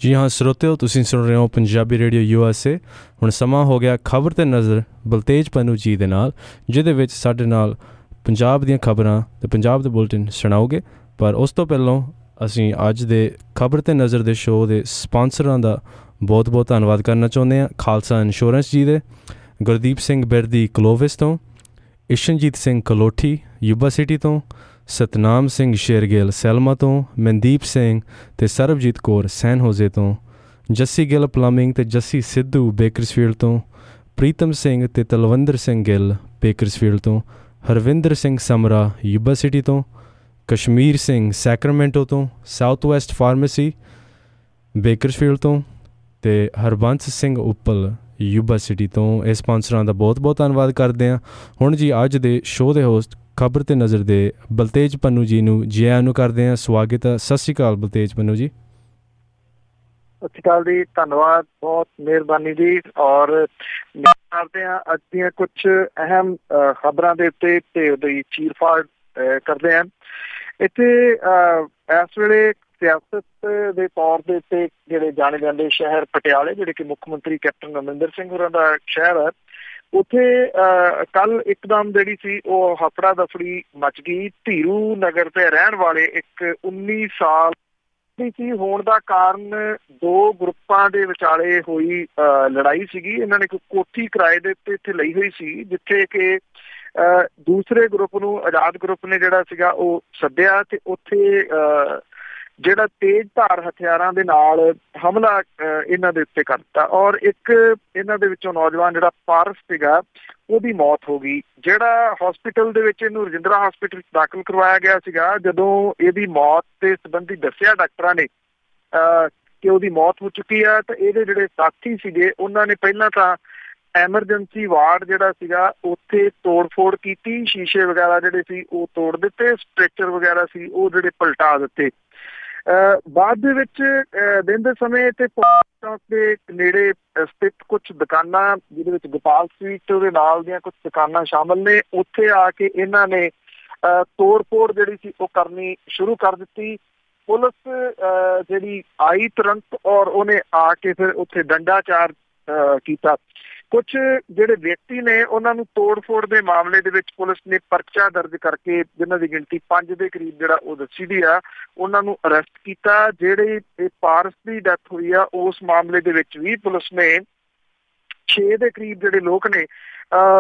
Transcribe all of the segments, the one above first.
जी हाँ ਸਰੋਤਿਓ, ਤੁਸੀਂ ਸੁਣ ਰਹੇ ਹੋ ਪੰਜਾਬੀ ਰੇਡੀਓ USA। ਹੁਣ ਸਮਾਂ ਹੋ ਗਿਆ ਖਬਰ 'ਤੇ ਨਜ਼ਰ ਬਲਤੇਜ ਪੰਨੂ ਜੀ ਦੇ ਨਾਲ, ਜਿਹਦੇ ਵਿੱਚ ਸਾਡੇ ਨਾਲ ਪੰਜਾਬ ਦੀਆਂ ਖਬਰਾਂ ਅਤੇ ਪੰਜਾਬ ਦੇ ਬੁਲਟਨ ਸੁਣਾਓਗੇ। ਪਰ ਉਸ ਤੋਂ ਪਹਿਲਾਂ ਅਸੀਂ ਅੱਜ ਦੇ ਖਬਰ 'ਤੇ ਨਜ਼ਰ ਦੇ ਸ਼ੋਅ ਦੇ ਸਪਾਂਸਰਾਂ ਦਾ ਬਹੁਤ ਬਹੁਤ ਧੰਨਵਾਦ ਕਰਨਾ ਚਾਹੁੰਦੇ ਹਾਂ। ਖਾਲਸਾ ਇੰਸ਼ੋਰੈਂਸ ਜੀ ਦੇ, ਗੁਰਦੀਪ ਸਿੰਘ ਬਿਰਦੀ ਕਲੋਵਿਸ ਤੋਂ, ਇਸ਼ਨਜੀਤ ਸਿੰਘ ਕਲੋਠੀ ਯੂਬਾ ਸਿਟੀ ਤੋਂ, ਸਤਨਾਮ ਸਿੰਘ ਸ਼ੇਰਗਿੱਲ ਸੈਲਮਾ ਤੋਂ, ਮਨਦੀਪ ਸਿੰਘ ਅਤੇ ਸਰਬਜੀਤ ਕੌਰ ਸੈਨ ਹੋਜ਼ੇ ਤੋਂ, ਜੱਸੀ ਗਿੱਲ ਪਲੰਬਿੰਗ ਅਤੇ ਜੱਸੀ ਸਿੱਧੂ ਬੇਕਰਸਫੀਲਡ ਤੋਂ, ਪ੍ਰੀਤਮ ਸਿੰਘ ਅਤੇ ਤਲਵੰਦਰ ਸਿੰਘ ਗਿੱਲ ਬੇਕਰਸਫੀਲਡ ਤੋਂ, ਹਰਵਿੰਦਰ ਸਿੰਘ ਸਮਰਾ ਯੂਬਾ ਸਿਟੀ ਤੋਂ, ਕਸ਼ਮੀਰ ਸਿੰਘ ਸੈਕਰਾਮੈਂਟੋ ਤੋਂ, ਸਾਊਥ ਵੈਸਟ ਫਾਰਮੇਸੀ ਬੇਕਰਸਫੀਲਡ ਤੋਂ ਅਤੇ ਹਰਬੰਸ ਸਿੰਘ ਉੱਪਲ ਯੂਬਾ ਸਿਟੀ ਤੋਂ। ਇਹ ਸਪਾਂਸਰਾਂ ਦਾ ਬਹੁਤ ਬਹੁਤ ਧੰਨਵਾਦ ਕਰਦੇ ਹਾਂ। ਹੁਣ ਜੀ ਅੱਜ ਦੇ ਸ਼ੋਅ ਦੇ ਹੋਸਟ ਖਬਰ 'ਤੇ ਨਜ਼ਰ ਦੇ ਬਲਤੇਜ ਪੰਨੂ ਜੀ ਨੂੰ ਜੀ ਆਇਆਂ ਨੂੰ ਕਰਦੇ ਹਾਂ। ਸਵਾਗਤ ਹੈ। ਸਤਿ ਸ਼੍ਰੀ ਅਕਾਲ ਬਲਤੇਜ ਪੰਨੂ ਜੀ। ਸਤਿ ਸ਼੍ਰੀ ਅਕਾਲ ਜੀ, ਧੰਨਵਾਦ, ਬਹੁਤ ਮਿਹਰਬਾਨੀ ਜੀ। ਔਰ ਕਰਦੇ ਹਾਂ ਅੱਜ ਦੀਆਂ ਕੁਛ ਅਹਿਮ ਖਬਰਾਂ ਦੇ ਉੱਤੇ ਤੇ ਉਹਦੀ ਚੀਰਫਾੜ ਕਰਦੇ ਹਾਂ। ਇੱਥੇ ਇਸ ਵੇਲੇ ਸਿਆਸਤ ਦੇ ਤੌਰ ਦੇ ਉੱਤੇ ਜਿਹੜੇ ਜਾਣੇ ਜਾਂਦੇ ਸ਼ਹਿਰ ਪਟਿਆਲੇ, ਜਿਹੜੇ ਕਿ ਮੁੱਖ ਮੰਤਰੀ ਕੈਪਟਨ ਅਮਰਿੰਦਰ ਸਿੰਘ ਹੋਰਾਂ ਦਾ ਸ਼ਹਿਰ ਹੈ, ਉੱਥੇ ਕੱਲ ਇੱਕਦਮ ਜਿਹੜੀ ਸੀ ਉਹ ਹਫੜਾ ਦਫੜੀ ਮਚ ਗਈ। ਧੀਰੂ ਨਗਰ ਤੇ ਰਹਿਣ ਵਾਲੇ ਇੱਕ 19 ਸਾਲ ਸੀ ਹੋਣ ਦਾ ਕਾਰਨ ਦੋ ਗਰੁੱਪਾਂ ਦੇ ਵਿਚਾਲੇ ਹੋਈ ਲੜਾਈ ਸੀਗੀ। ਇਹਨਾਂ ਨੇ ਇੱਕ ਕੋਠੀ ਕਿਰਾਏ ਦੇ ਉੱਤੇ ਇੱਥੇ ਲਈ ਹੋਈ ਸੀ, ਜਿੱਥੇ ਕਿ ਦੂਸਰੇ ਗਰੁੱਪ ਨੂੰ ਆਜ਼ਾਦ ਗਰੁੱਪ ਨੇ ਜਿਹੜਾ ਸੀਗਾ ਉਹ ਸੱਦਿਆ ਤੇ ਉੱਥੇ ਜਿਹੜਾ ਤੇਜ਼ ਧਾਰ ਹਥਿਆਰਾਂ ਦੇ ਨਾਲ ਹਮਲਾ ਇਹਨਾਂ ਦੇ ਉੱਤੇ ਕਰ ਦਿੱਤਾ। ਔਰ ਇੱਕ ਇਹਨਾਂ ਦੇ ਵਿੱਚੋਂ ਨੌਜਵਾਨ ਜਿਹੜਾ ਪਾਰਸ ਸੀਗਾ ਉਹਦੀ ਮੌਤ ਹੋ ਗਈ। ਜਿਹੜਾ ਹਸਪੀਟਲ ਦੇ ਵਿੱਚ ਇਹਨੂੰ ਰਜਿੰਦਰਾ ਹਸਪੀਟਲ ਦਾਖਲ ਕਰਵਾਇਆ ਗਿਆ ਸੀਗਾ, ਜਦੋਂ ਇਹਦੀ ਮੌਤ ਦੇ ਸੰਬੰਧੀ ਦੱਸਿਆ ਡਾਕਟਰਾਂ ਨੇ ਕਿ ਉਹਦੀ ਮੌਤ ਹੋ ਚੁੱਕੀ ਆ, ਤਾਂ ਇਹਦੇ ਜਿਹੜੇ ਸਾਥੀ ਸੀਗੇ ਉਹਨਾਂ ਨੇ ਪਹਿਲਾਂ ਤਾਂ ਐਮਰਜੈਂਸੀ ਵਾਰਡ ਜਿਹੜਾ ਸੀਗਾ ਉੱਥੇ ਤੋੜ ਫੋੜ ਕੀਤੀ, ਸ਼ੀਸ਼ੇ ਵਗੈਰਾ ਜਿਹੜੇ ਸੀ ਉਹ ਤੋੜ ਦਿੱਤੇ, ਸਟ੍ਰੈਚਰ ਵਗੈਰਾ ਸੀ ਉਹ ਜਿਹੜੇ ਪਲਟਾ ਦਿੱਤੇ। ਬਾਅਦ ਦੇ ਵਿੱਚ ਦਿਨ ਦੇ ਸਮੇਂ ਤੇ ਚੌਕ ਦੇ ਨੇੜੇ ਸਥਿਤ ਕੁਛ ਦੁਕਾਨਾਂ, ਜਿਹਦੇ ਵਿੱਚ ਗੋਪਾਲ ਸਵੀਟ ਉਹਦੇ ਨਾਲ ਦੀਆਂ ਕੁਛ ਦੁਕਾਨਾਂ ਸ਼ਾਮਲ ਨੇ, ਉੱਥੇ ਆ ਕੇ ਇਹਨਾਂ ਨੇ ਤੋੜ ਫੋੜ ਜਿਹੜੀ ਸੀ ਉਹ ਕਰਨੀ ਸ਼ੁਰੂ ਕਰ ਦਿੱਤੀ। ਪੁਲਿਸ ਜਿਹੜੀ ਆਈ ਤੁਰੰਤ ਔਰ ਉਹਨੇ ਆ ਕੇ ਫਿਰ ਉੱਥੇ ਡੰਡਾਚਾਰ ਕੀਤਾ। ਕੁਛ ਜਿਹੜੇ ਵਿਅਕਤੀ ਨੇ ਉਹਨਾਂ ਨੂੰ ਤੋੜ ਫੋੜ ਦੇ ਮਾਮਲੇ ਦੇ ਵਿੱਚ ਪੁਲਿਸ ਨੇ ਪਰਚਾ ਦਰਜ ਕਰਕੇ, ਜਿਨ੍ਹਾਂ ਦੀ ਗਿਣਤੀ 5 ਦੇ ਕਰੀਬ ਜਿਹੜਾ ਉਹ ਦੱਸੀ ਦੀ ਆ, ਉਹਨਾਂ ਨੂੰ ਅਰੈਸਟ ਕੀਤਾ। ਜਿਹੜੇ ਇਹ ਪਾਰਸ ਦੀ ਡੈਥ ਹੋਈ ਆ ਉਸ ਮਾਮਲੇ ਦੇ ਵਿੱਚ ਵੀ ਪੁਲਿਸ ਨੇ 6 ਦੇ ਕਰੀਬ ਜਿਹੜੇ ਲੋਕ ਨੇ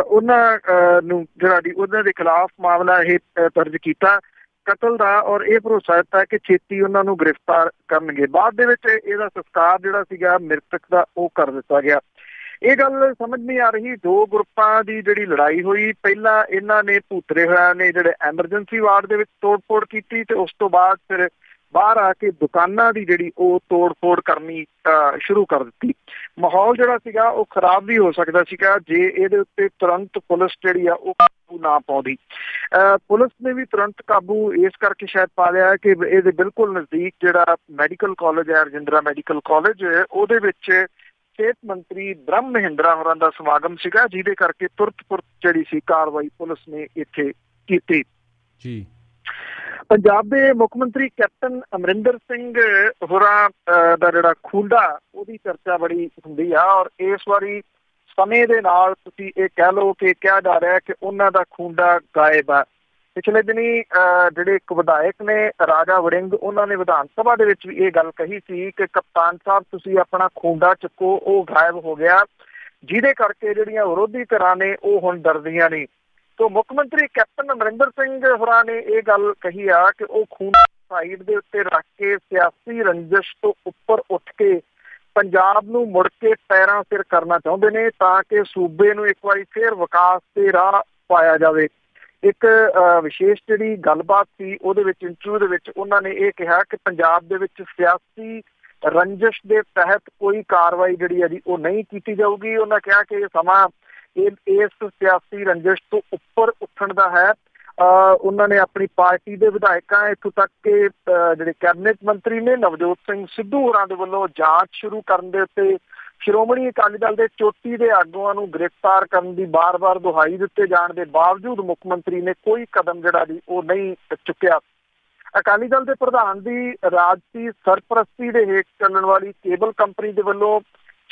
ਉਹਨਾਂ ਨੂੰ ਜਿਹੜਾ ਉਹਨਾਂ ਦੇ ਖਿਲਾਫ ਮਾਮਲਾ ਇਹ ਦਰਜ ਕੀਤਾ ਕਤਲ ਦਾ, ਔਰ ਇਹ ਭਰੋਸਾ ਦਿੱਤਾ ਕਿ ਛੇਤੀ ਉਹਨਾਂ ਨੂੰ ਗ੍ਰਿਫਤਾਰ ਕਰਨਗੇ। ਬਾਅਦ ਦੇ ਵਿੱਚ ਇਹਦਾ ਸੰਸਕਾਰ ਜਿਹੜਾ ਸੀਗਾ ਮ੍ਰਿਤਕ ਦਾ ਉਹ ਕਰ ਦਿੱਤਾ ਗਿਆ। ਇਹ ਗੱਲ ਸਮਝ ਨਹੀਂ ਆ ਰਹੀ, ਦੋ ਗਰੁੱਪਾਂ ਦੀ ਜਿਹੜੀ ਲੜਾਈ ਹੋਈ, ਪਹਿਲਾਂ ਇਹਨਾਂ ਨੇ ਭੂਤਰੇ ਹੋਇਆ ਨੇ ਜਿਹੜੇ ਐਮਰਜੈਂਸੀ ਵਾਰਡ ਦੇ ਵਿੱਚ ਤੋੜ ਫੋੜ ਕੀਤੀ ਤੇ ਉਸ ਤੋਂ ਬਾਅਦ ਫਿਰ ਬਾਹਰ ਆ ਕੇ ਦੁਕਾਨਾਂ ਦੀ ਜਿਹੜੀ ਉਹ ਤੋੜ ਫੋੜ ਕਰਨੀ ਸ਼ੁਰੂ ਕਰ ਦਿੱਤੀ। ਮਾਹੌਲ ਜਿਹੜਾ ਸੀਗਾ ਉਹ ਖਰਾਬ ਵੀ ਹੋ ਸਕਦਾ ਸੀਗਾ ਜੇ ਇਹਦੇ ਉੱਤੇ ਤੁਰੰਤ ਪੁਲਿਸ ਜਿਹੜੀ ਆ ਉਹ ਕਾਬੂ ਨਾ ਪਾਉਂਦੀ। ਪੁਲਿਸ ਨੇ ਵੀ ਤੁਰੰਤ ਕਾਬੂ ਇਸ ਕਰਕੇ ਸ਼ਾਇਦ ਪਾ ਲਿਆ ਕਿ ਇਹਦੇ ਬਿਲਕੁਲ ਨਜ਼ਦੀਕ ਜਿਹੜਾ ਮੈਡੀਕਲ ਕਾਲਜ ਹੈ, ਰਜਿੰਦਰਾ ਮੈਡੀਕਲ ਕਾਲਜ, ਉਹਦੇ ਵਿੱਚ ਸਿਹਤ ਮੰਤਰੀ ਬ੍ਰਹਮ ਮਹਿੰਦਰਾ ਹੋਰਾਂ ਦਾ ਸਮਾਗਮ ਸੀਗਾ, ਜਿਹਦੇ ਕਰਕੇ ਤੁਰਤ ਜਿਹੜੀ ਸੀ ਕਾਰਵਾਈ ਪੁਲਿਸ ਨੇ ਇੱਥੇ ਕੀਤੀ। ਜੀ, ਪੰਜਾਬ ਦੇ ਮੁੱਖ ਮੰਤਰੀ ਕੈਪਟਨ ਅਮਰਿੰਦਰ ਸਿੰਘ ਹੋਰਾਂ ਦਾ ਜਿਹੜਾ ਖੂੰਡਾ, ਉਹਦੀ ਚਰਚਾ ਬੜੀ ਹੁੰਦੀ ਆ, ਔਰ ਇਸ ਵਾਰੀ ਸਮੇਂ ਦੇ ਨਾਲ ਤੁਸੀਂ ਇਹ ਕਹਿ ਲਓ ਕਿ ਕਿਹਾ ਜਾ ਰਿਹਾ ਕਿ ਉਹਨਾਂ ਦਾ ਖੂੰਡਾ ਗਾਇਬ ਆ। ਪਿਛਲੇ ਦਿਨੀ ਜਿਹੜੇ ਇੱਕ ਵਿਧਾਇਕ ਨੇ ਰਾਜਾ ਵੜਿੰਗ, ਉਹਨਾਂ ਨੇ ਵਿਧਾਨ ਸਭਾ ਦੇ ਵਿੱਚ ਵੀ ਇਹ ਗੱਲ ਕਹੀ ਸੀ ਕਿ ਕਪਤਾਨ ਸਾਹਿਬ ਤੁਸੀਂ ਆਪਣਾ ਖੂੰਡਾ ਚੁੱਕੋ, ਉਹ ਗਾਇਬ ਹੋ ਗਿਆ, ਜਿਹਦੇ ਕਰਕੇ ਜਿਹੜੀਆਂ ਵਿਰੋਧੀ ਧਿਰਾਂ ਨੇ ਉਹ ਹੁਣ ਡਰਦੀਆਂ ਨੇ। ਤੋ ਮੁੱਖ ਮੰਤਰੀ ਕੈਪਟਨ ਅਮਰਿੰਦਰ ਸਿੰਘ ਹੋਰਾਂ ਨੇ ਇਹ ਗੱਲ ਕਹੀ ਆ ਕਿ ਉਹ ਖੂੰਡਾ ਸਾਈਡ ਦੇ ਉੱਤੇ ਰੱਖ ਕੇ ਸਿਆਸੀ ਰੰਜਿਸ਼ ਤੋਂ ਉੱਪਰ ਉੱਠ ਕੇ ਪੰਜਾਬ ਨੂੰ ਮੁੜ ਕੇ ਪੈਰਾਂ ਸਿਰ ਕਰਨਾ ਚਾਹੁੰਦੇ ਨੇ, ਤਾਂ ਕਿ ਸੂਬੇ ਨੂੰ ਇੱਕ ਵਾਰੀ ਫੇਰ ਵਿਕਾਸ ਦੇ ਰਾਹ ਪਾਇਆ ਜਾਵੇ। ਇੱਕ ਵਿਸ਼ੇਸ਼ ਜਿਹੜੀ ਗੱਲਬਾਤ ਸੀ ਉਹਦੇ ਵਿੱਚ, ਇੰਟਰਵਿਊ ਦੇ ਵਿੱਚ ਉਹਨਾਂ ਨੇ ਇਹ ਕਿਹਾ ਕਿ ਪੰਜਾਬ ਦੇ ਵਿੱਚ ਸਿਆਸੀ ਰੰਜਿਸ਼ ਦੇ ਤਹਿਤ ਕੋਈ ਕਾਰਵਾਈ ਜਿਹੜੀ ਹੈ ਜੀ ਉਹ ਨਹੀਂ ਕੀਤੀ ਜਾਊਗੀ। ਉਹਨਾਂ ਕਿਹਾ ਕਿ ਇਹ ਸਮਾਂ ਇਸ ਸਿਆਸੀ ਰੰਜਿਸ਼ ਤੋਂ ਉੱਪਰ ਉੱਠਣ ਦਾ ਹੈ। ਉਹਨਾਂ ਨੇ ਆਪਣੀ ਪਾਰਟੀ ਦੇ ਵਿਧਾਇਕਾਂ, ਇੱਥੋਂ ਤੱਕ ਕਿ ਜਿਹੜੇ ਕੈਬਨਿਟ ਮੰਤਰੀ ਨੇ ਨਵਜੋਤ ਸਿੰਘ ਸਿੱਧੂ ਹੋਰਾਂ ਦੇ ਵੱਲੋਂ ਜਾਂਚ ਸ਼ੁਰੂ ਕਰਨ ਦੇ ਉੱਤੇ ਸ਼੍ਰੋਮਣੀ ਅਕਾਲੀ ਦਲ ਦੇ ਚੋਟੀ ਦੇ ਆਗੂਆਂ ਨੂੰ ਗ੍ਰਿਫਤਾਰ ਕਰਨ ਦੀ ਬਾਰ-ਬਾਰ ਦੁਹਾਈ ਦਿੱਤੇ ਜਾਣ ਦੇ ਬਾਵਜੂਦ ਮੁੱਖ ਮੰਤਰੀ ਨੇ ਕੋਈ ਕਦਮ ਜਿਹੜਾ ਜੀ ਉਹ ਨਹੀਂ ਚੁੱਕਿਆ। ਅਕਾਲੀ ਦਲ ਦੇ ਪ੍ਰਧਾਨ ਦੀ ਰਾਜਸੀ ਸਰਪ੍ਰਸਤੀ ਦੇ ਹੇਠ ਚੱਲਣ ਵਾਲੀ ਕੇਬਲ ਕੰਪਨੀ ਦੇ ਵੱਲੋਂ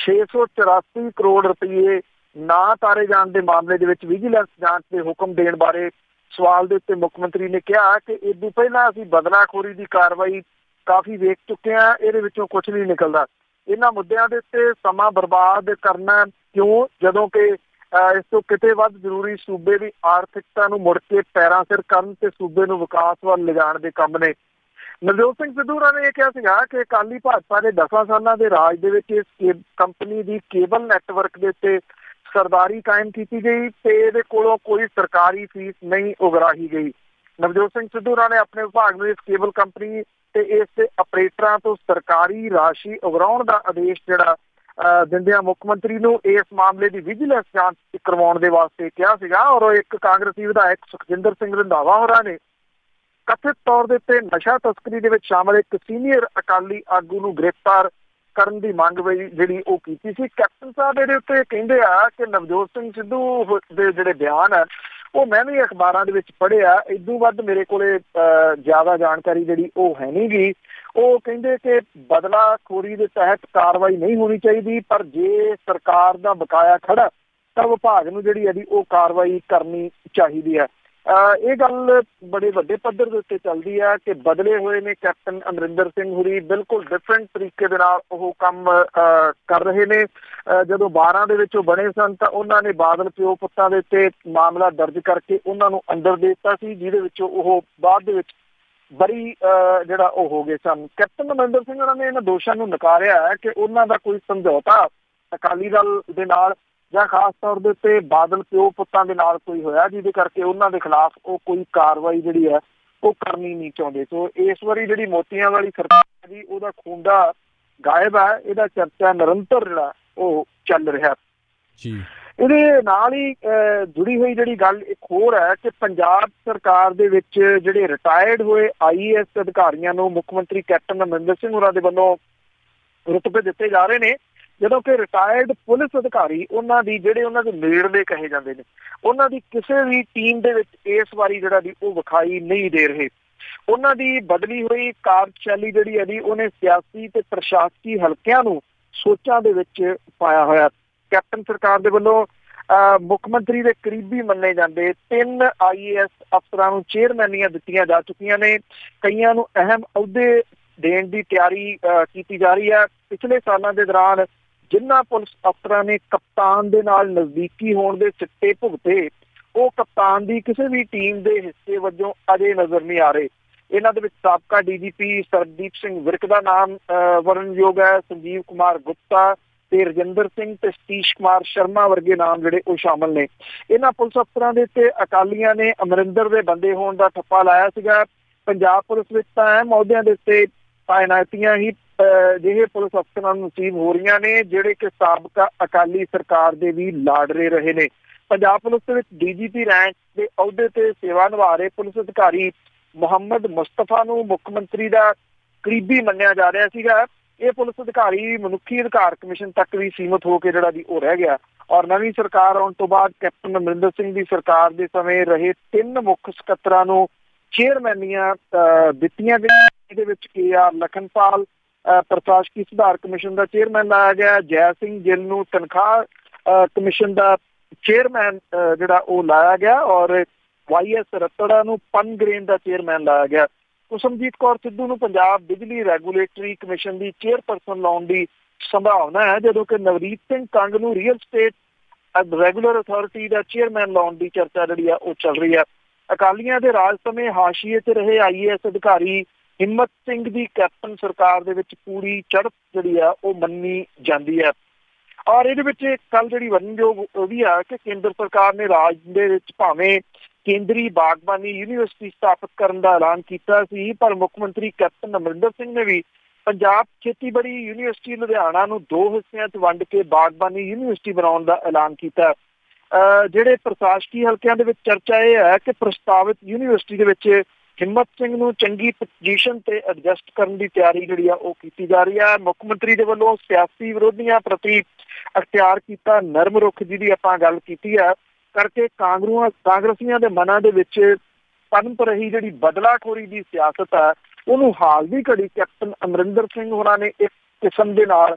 684 ਕਰੋੜ ਰੁਪਏ ਨਾ ਤਾਰੇ ਜਾਣ ਦੇ ਮਾਮਲੇ ਦੇ ਵਿੱਚ ਵਿਜੀਲੈਂਸ ਜਾਂਚ ਦੇ ਹੁਕਮ ਦੇਣ ਬਾਰੇ ਸਵਾਲ ਦੇ ਉੱਤੇ ਮੁੱਖ ਮੰਤਰੀ ਨੇ ਕਿਹਾ ਕਿ ਇਸ ਤੋਂ ਪਹਿਲਾਂ ਅਸੀਂ ਬਦਲਾਖੋਰੀ ਦੀ ਕਾਰਵਾਈ ਕਾਫੀ ਵੇਖ ਚੁੱਕੇ ਹਾਂ, ਇਹਦੇ ਵਿੱਚੋਂ ਕੁਝ ਨਹੀਂ ਨਿਕਲਦਾ। ਇਹਨਾਂ ਮੁੱਦਿਆਂ ਦੇ ਉੱਤੇ ਸਮਾਂ ਬਰਬਾਦ ਕਰਨਾ ਕਿਉਂ, ਜਦੋਂ ਕਿ ਇਸ ਤੋਂ ਕਿਤੇ ਵੱਧ ਜ਼ਰੂਰੀ ਸੂਬੇ ਦੀ ਆਰਥਿਕਤਾ ਨੂੰ ਮੁੜ ਕੇ ਪੈਰਾਂ ਸਿਰ ਕਰਨ ਤੇ ਸੂਬੇ ਨੂੰ ਵਿਕਾਸ ਵੱਲ ਲਿਜਾਣ ਦੇ ਕੰਮ ਨੇ। ਨਵਜੋਤ ਸਿੰਘ ਸਿੱਧੂ ਹੋਰਾਂ ਨੇ ਇਹ ਕਿਹਾ ਸੀਗਾ ਕਿ ਅਕਾਲੀ ਭਾਜਪਾ ਦੇ 10 ਸਾਲਾਂ ਦੇ ਰਾਜ ਦੇ ਵਿੱਚ ਇਸ ਕੰਪਨੀ ਦੀ ਕੇਬਲ ਨੈਟਵਰਕ ਦੇ ਉੱਤੇ ਸਰਦਾਰੀ ਕਾਇਮ ਕੀਤੀ ਗਈ ਤੇ ਇਹਦੇ ਕੋਲੋਂ ਕੋਈ ਸਰਕਾਰੀ ਫੀਸ ਨਹੀਂ ਉਗਰਾਹੀ ਗਈ। ਨਵਜੋਤ ਸਿੰਘ ਸਿੱਧੂ ਹੋਰਾਂ ਨੇ ਆਪਣੇ ਵਿਭਾਗ ਨੂੰ ਇਸ ਕੇਬਲ ਕੰਪਨੀ ਤੇ ਇਸ ਦੇ ਆਪਰੇਟਰਾਂ ਤੋਂ ਸਰਕਾਰੀ ਰਾਸ਼ੀ ਉਗਰਾਉਣ ਦਾ ਆਦੇਸ਼ ਜਿਹੜਾ ਦਿੰਦਿਆਂ ਮੁੱਖ ਮੰਤਰੀ ਨੂੰ ਇਸ ਮਾਮਲੇ ਦੀ ਵਿਜੀਲੈਂਸ ਜਾਂਚ ਕਰਵਾਉਣ ਦੇ ਵਾਸਤੇ ਕਿਹਾ ਸੀਗਾ। ਔਰ ਉਹ ਇੱਕ ਕਾਂਗਰਸੀ ਵਿਧਾਇਕ ਸੁਖਜਿੰਦਰ ਸਿੰਘ ਰੰਧਾਵਾ ਹੋਰਾਂ ਨੇ ਕਥਿਤ ਤੌਰ ਦੇ ਉੱਤੇ ਨਸ਼ਾ ਤਸਕਰੀ ਦੇ ਵਿੱਚ ਸ਼ਾਮਲ ਇੱਕ ਸੀਨੀਅਰ ਅਕਾਲੀ ਆਗੂ ਨੂੰ ਗ੍ਰਿਫਤਾਰ ਕਰਨ ਦੀ ਮੰਗ ਜਿਹੜੀ ਉਹ ਕੀਤੀ ਸੀ। ਕੈਪਟਨ ਸਾਹਿਬ ਇਹਦੇ ਉੱਤੇ ਕਹਿੰਦੇ ਆ ਕਿ ਨਵਜੋਤ ਸਿੰਘ ਸਿੱਧੂ ਦੇ ਜਿਹੜੇ ਬਿਆਨ ਹੈ ਉਹ ਮੈਂ ਵੀ ਅਖਬਾਰਾਂ ਦੇ ਵਿੱਚ ਪੜ੍ਹਿਆ, ਇਦੋਂ ਵੱਧ ਮੇਰੇ ਕੋਲੇ ਜ਼ਿਆਦਾ ਜਾਣਕਾਰੀ ਜਿਹੜੀ ਉਹ ਹੈ ਨਹੀਂ ਗੀ। ਉਹ ਕਹਿੰਦੇ ਕਿ ਬਦਲਾਖੋਰੀ ਦੇ ਤਹਿਤ ਕਾਰਵਾਈ ਨਹੀਂ ਹੋਣੀ ਚਾਹੀਦੀ, ਪਰ ਜੇ ਸਰਕਾਰ ਦਾ ਬਕਾਇਆ ਖੜਾ ਤਾਂ ਵਿਭਾਗ ਨੂੰ ਜਿਹੜੀ ਹੈ ਉਹ ਕਾਰਵਾਈ ਕਰਨੀ ਚਾਹੀਦੀ ਹੈ। ਇਹ ਗੱਲ ਬੜੇ ਵੱਡੇ ਪੱਧਰ ਦੇ ਉੱਤੇ ਚੱਲਦੀ ਹੈ ਕਿ ਬਦਲੇ ਹੋਏ ਨੇ ਕੈਪਟਨ ਅਮਰਿੰਦਰ ਸਿੰਘ ਹੋਰੀ, ਬਿਲਕੁਲ ਡਿਫਰੈਂਟ ਤਰੀਕੇ ਦੇ ਨਾਲ ਉਹ ਕੰਮ ਕਰ ਰਹੇ ਨੇ। ਜਦੋਂ 12 ਦੇ ਵਿੱਚ ਉਹ ਬਣੇ ਸਨ ਤਾਂ ਉਹਨਾਂ ਨੇ ਬਾਦਲ ਪਿਓ ਪੁੱਤਾਂ ਦੇ ਉੱਤੇ ਮਾਮਲਾ ਦਰਜ ਕਰਕੇ ਉਹਨਾਂ ਨੂੰ ਅੰਦਰ ਦੇ ਦਿੱਤਾ ਸੀ, ਜਿਹਦੇ ਵਿੱਚ ਉਹ ਬਾਅਦ ਦੇ ਵਿੱਚ ਬਰੀ ਜਿਹੜਾ ਉਹ ਹੋ ਗਏ ਸਨ। ਕੈਪਟਨ ਅਮਰਿੰਦਰ ਸਿੰਘ ਉਹਨਾਂ ਨੇ ਇਹਨਾਂ ਦੋਸ਼ਾਂ ਨੂੰ ਨਕਾਰਿਆ ਹੈ ਕਿ ਉਹਨਾਂ ਦਾ ਕੋਈ ਸਮਝੌਤਾ ਅਕਾਲੀ ਦਲ ਦੇ ਨਾਲ ਜਾਂ ਖਾਸ ਤੌਰ ਦੇ ਉੱਤੇ ਬਾਦਲ ਪਿਓ ਪੁੱਤਾਂ ਦੇ ਨਾਲ ਕੋਈ ਹੋਇਆ, ਜਿਹਦੇ ਕਰਕੇ ਉਹਨਾਂ ਦੇ ਖਿਲਾਫ ਉਹ ਕੋਈ ਕਾਰਵਾਈ ਜਿਹੜੀ ਹੈ ਉਹ ਕਰਨੀ ਨਹੀਂ ਚਾਹੁੰਦੇ। ਸੋ ਇਸ ਵਾਰੀ ਜਿਹੜੀ ਮੋਤੀਆਂ ਵਾਲੀ ਸਰਕਾਰ ਦੀ ਉਹਦਾ ਖੂੰਡਾ ਗਾਇਬ ਹੈ, ਇਹਦਾ ਚਰਚਾ ਨਿਰੰਤਰ ਜਿਹੜਾ ਉਹ ਚੱਲ ਰਿਹਾ ਜੀ। ਇਹਦੇ ਨਾਲ ਹੀ ਜੁੜੀ ਹੋਈ ਜਿਹੜੀ ਗੱਲ ਇੱਕ ਹੋਰ ਹੈ ਕਿ ਪੰਜਾਬ ਸਰਕਾਰ ਦੇ ਵਿੱਚ ਜਿਹੜੇ ਰਿਟਾਇਰਡ ਹੋਏ IAS ਅਧਿਕਾਰੀਆਂ ਨੂੰ ਮੁੱਖ ਮੰਤਰੀ ਕੈਪਟਨ ਅਮਰਿੰਦਰ ਸਿੰਘ ਹੋਰਾਂ ਦੇ ਵੱਲੋਂ ਰੁਤਬੇ ਦਿੱਤੇ ਜਾ ਰਹੇ ਨੇ, ਜਦੋਂ ਕਿ ਰਿਟਾਇਰਡ ਪੁਲਿਸ ਅਧਿਕਾਰੀ ਉਹਨਾਂ ਦੀ ਜਿਹੜੇ ਉਹਨਾਂ ਦੇ ਨੇੜਲੇ ਕਹੇ ਜਾਂਦੇ ਨੇ, ਉਹਨਾਂ ਦੀ ਕਿਸੇ ਵੀ ਟੀਮ ਦੇ ਵਿੱਚ ਇਸ ਵਾਰੀ ਜਿਹੜਾ ਦੀ ਉਹ ਵਿਖਾਈ ਨਹੀਂ ਦੇ ਰਹੇ। ਉਹਨਾਂ ਦੀ ਬਦਲੀ ਹੋਈ ਕਾਰਜਸ਼ੈਲੀ ਜਿਹੜੀ ਹੈ ਉਹਨੇ ਸਿਆਸੀ ਤੇ ਪ੍ਰਸ਼ਾਸਕੀ ਹਲਕਿਆਂ ਨੂੰ ਸੋਚਾਂ ਦੇ ਵਿੱਚ ਪਾਇਆ ਹੋਇਆ। ਕੈਪਟਨ ਸਰਕਾਰ ਦੇ ਵੱਲੋਂ ਮੁੱਖ ਮੰਤਰੀ ਦੇ ਕਰੀਬੀ ਮੰਨੇ ਜਾਂਦੇ 3 IAS ਅਫਸਰਾਂ ਨੂੰ ਚੇਅਰਮੈਨੀਆਂ ਦਿੱਤੀਆਂ ਜਾ ਚੁੱਕੀਆਂ ਨੇ। ਕਈਆਂ ਨੂੰ ਅਹਿਮ ਅਹੁਦੇ ਦੇਣ ਦੀ ਤਿਆਰੀ ਕੀਤੀ ਜਾ ਰਹੀ ਹੈ। ਪਿਛਲੇ ਸਾਲਾਂ ਦੇ ਦੌਰਾਨ ਜਿਨ੍ਹਾਂ ਪੁਲਿਸ ਅਫਸਰਾਂ ਨੇ ਕਪਤਾਨ ਦੇ ਨਾਲ ਨਜ਼ਦੀਕੀ ਹੋਣ ਦੇ ਸਿੱਟੇ ਭੁਗਤੇ, ਉਹ ਕਪਤਾਨ ਦੀ ਕਿਸੇ ਵੀ ਟੀਮ ਦੇ ਹਿੱਸੇ ਵਜੋਂ ਅਜੇ ਨਜ਼ਰ ਨਹੀਂ ਆ ਰਹੇ। ਇਹਨਾਂ ਦੇ ਵਿੱਚ ਸਾਬਕਾ DGP ਸਰਬਜੀਤ ਸਿੰਘ ਵਿਰਕ ਦਾ ਨਾਮ ਵਰਣਨਯੋਗ ਹੈ, ਸੰਜੀਵ ਕੁਮਾਰ ਗੁਪਤਾ ਤੇ ਰਜਿੰਦਰ ਸਿੰਘ ਤੇ ਸਤੀਸ਼ ਕੁਮਾਰ ਸ਼ਰਮਾ ਵਰਗੇ ਨਾਮ ਜਿਹੜੇ ਉਹ ਸ਼ਾਮਲ ਨੇ। ਇਹਨਾਂ ਪੁਲਿਸ ਅਫਸਰਾਂ ਦੇ ਉੱਤੇ ਅਕਾਲੀਆਂ ਨੇ ਅਮਰਿੰਦਰ ਦੇ ਬੰਦੇ ਹੋਣ ਦਾ ਠੱਪਾ ਲਾਇਆ ਸੀਗਾ। ਪੰਜਾਬ ਪੁਲਿਸ ਵਿੱਚ ਤਾਂ ਅਹਿਮ ਅਹੁਦਿਆਂ ਦੇ ਉੱਤੇ ਤਾਇਨਾਤੀਆਂ ਹੀ ਜਿਹੇ ਪੁਲਿਸ ਅਫਸਰਾਂ ਨੂੰ ਨਸੀਬ ਹੋ ਰਹੀਆਂ ਨੇ ਜਿਹੜੇ ਕਿ ਸਾਬਕਾ ਅਕਾਲੀ ਸਰਕਾਰ ਦੇ ਵੀ ਲਾਡਲੇ ਰਹੇ ਨੇ। ਪੰਜਾਬ ਪੁਲਿਸ ਦੇ ਵਿੱਚ DGP ਰੈਂਕ ਦੇ ਅਹੁਦੇ ਤੇ ਸੇਵਾ ਨਿਭਾ ਰਹੇ ਪੁਲਿਸ ਅਧਿਕਾਰੀ ਮੁਹੰਮਦ ਮੁਸਤਫਾ ਨੂੰ ਮੁੱਖ ਮੰਤਰੀ ਦਾ ਕਰੀਬੀ ਮੰਨਿਆ ਜਾ ਰਿਹਾ ਸੀਗਾ। ਇਹ ਪੁਲਿਸ ਅਧਿਕਾਰੀ ਮਨੁੱਖੀ ਅਧਿਕਾਰ ਕਮਿਸ਼ਨ ਤੱਕ ਵੀ ਸੀਮਤ ਹੋ ਕੇ ਜਿਹੜਾ ਦੀ ਉਹ ਰਹਿ ਗਿਆ। ਔਰ ਨਵੀਂ ਸਰਕਾਰ ਆਉਣ ਤੋਂ ਬਾਅਦ ਕੈਪਟਨ ਅਮਰਿੰਦਰ ਸਿੰਘ ਦੀ ਸਰਕਾਰ ਦੇ ਸਮੇਂ ਰਹੇ 3 ਮੁੱਖ ਸਕੱਤਰਾਂ ਨੂੰ ਚੇਅਰਮੈਨੀਆਂ ਦਿੱਤੀਆਂ ਗਈਆਂ। ਇਹਦੇ ਵਿੱਚ KR ਲਖਨਪਾਲ ਪ੍ਰਸ਼ਾਸਕੀ ਸੁਧਾਰ ਕਮਿਸ਼ਨ ਦਾ ਚੇਅਰਮੈਨ ਲਾਇਆ ਗਿਆ, ਜੈ ਸਿੰਘ ਗਿੱਲ ਨੂੰ ਤਨਖਾਹ ਕਮਿਸ਼ਨ ਦਾ ਚੇਅਰਮੈਨ ਜਿਹੜਾ ਉਹ ਲਾਇਆ ਗਿਆ ਔਰ YS ਰਤੜਾ ਨੂੰ ਪਨਗ੍ਰੇਨ ਦਾ ਚੇਅਰਮੈਨ ਲਾਇਆ ਗਿਆ। ਕੁਸਮਜੀਤ ਕੌਰ ਸਿੱਧੂ ਨੂੰ ਪੰਜਾਬ ਬਿਜਲੀ ਰੈਗੂਲੇਟਰੀ ਕਮਿਸ਼ਨ ਦੀ ਚੇਅਰਪਰਸਨ ਲਾਉਣ ਦੀ ਸੰਭਾਵਨਾ ਹੈ, ਜਦੋਂ ਕਿ ਨਵਰੀਤ ਸਿੰਘ ਕੰਗ ਨੂੰ ਰੀਅਲ ਸਟੇਟ ਰੈਗੂਲਰ ਅਥਾਰਟੀ ਦਾ ਚੇਅਰਮੈਨ ਲਾਉਣ ਦੀ ਚਰਚਾ ਜਿਹੜੀ ਆ ਉਹ ਚੱਲ ਰਹੀ ਹੈ। ਅਕਾਲੀਆਂ ਦੇ ਰਾਜ ਸਮੇਂ ਹਾਸ਼ੀਏ 'ਚ ਰਹੇ IAS ਅਧਿਕਾਰੀ ਹਿੰਮਤ ਸਿੰਘ ਦੀ ਕੈਪਟਨ ਸਰਕਾਰ ਦੇ ਵਿੱਚ ਪੂਰੀ ਚੜ੍ਹਤ ਜਿਹੜੀ ਆ ਉਹ ਮੰਨੀ ਜਾਂਦੀ ਹੈ। ਔਰ ਇਹਦੇ ਵਿੱਚ ਕੱਲ ਜਿਹੜੀ ਵਰਣਨਯੋਗ ਉਹ ਵੀ ਆ ਕਿ ਕੇਂਦਰ ਸਰਕਾਰ ਨੇ ਰਾਜ ਦੇ ਵਿੱਚ ਭਾਵੇਂ ਕੇਂਦਰੀ ਬਾਗਬਾਨੀ ਯੂਨੀਵਰਸਿਟੀ ਸਥਾਪਿਤ ਕਰਨ ਦਾ ਐਲਾਨ ਕੀਤਾ ਸੀ, ਪਰ ਮੁੱਖ ਮੰਤਰੀ ਕੈਪਟਨ ਅਮਰਿੰਦਰ ਸਿੰਘ ਨੇ ਵੀ ਪੰਜਾਬ ਖੇਤੀਬਾੜੀ ਯੂਨੀਵਰਸਿਟੀ ਲੁਧਿਆਣਾ ਨੂੰ 2 ਹਿੱਸਿਆਂ 'ਚ ਵੰਡ ਕੇ ਬਾਗਬਾਨੀ ਯੂਨੀਵਰਸਿਟੀ ਬਣਾਉਣ ਦਾ ਐਲਾਨ ਕੀਤਾ। ਜਿਹੜੇ ਪ੍ਰਸ਼ਾਸਕੀ ਹਲਕਿਆਂ ਦੇ ਵਿੱਚ ਚਰਚਾ ਇਹ ਹੈ ਕਿ ਪ੍ਰਸਤਾਵਿਤ ਯੂਨੀਵਰਸਿਟੀ ਦੇ ਵਿੱਚ ਹਿੰਮਤ ਸਿੰਘ ਨੂੰ ਚੰਗੀ ਪੋਜੀਸ਼ਨ ਤੇ ਐਡਜਸਟ ਕਰਨ ਦੀ ਤਿਆਰੀ ਜਿਹੜੀ ਆ ਉਹ ਕੀਤੀ ਜਾ ਰਹੀ ਹੈ। ਮੁੱਖ ਮੰਤਰੀ ਦੇ ਵੱਲੋਂ ਸਿਆਸੀ ਵਿਰੋਧੀਆਂ ਪ੍ਰਤੀ ਅਖਤਿਆਰ ਕੀਤਾ। ਨਰਮ ਰੁੱਖ ਜਿਹਦੀ ਆਪਾਂ ਗੱਲ ਕੀਤੀ ਹੈ ਕਰਕੇ ਕਾਂਗਰਸੀਆਂ ਦੇ ਮਨਾਂ ਦੇ ਵਿੱਚ ਪਨਪ ਰਹੀ ਜਿਹੜੀ ਬਦਲਾਖੋਰੀ ਦੀ ਸਿਆਸਤ ਹੈ ਉਹਨੂੰ ਹਾਲ ਦੀ ਘੜੀ ਕੈਪਟਨ ਅਮਰਿੰਦਰ ਸਿੰਘ ਹੋਰਾਂ ਨੇ ਇੱਕ ਕਿਸਮ ਦੇ ਨਾਲ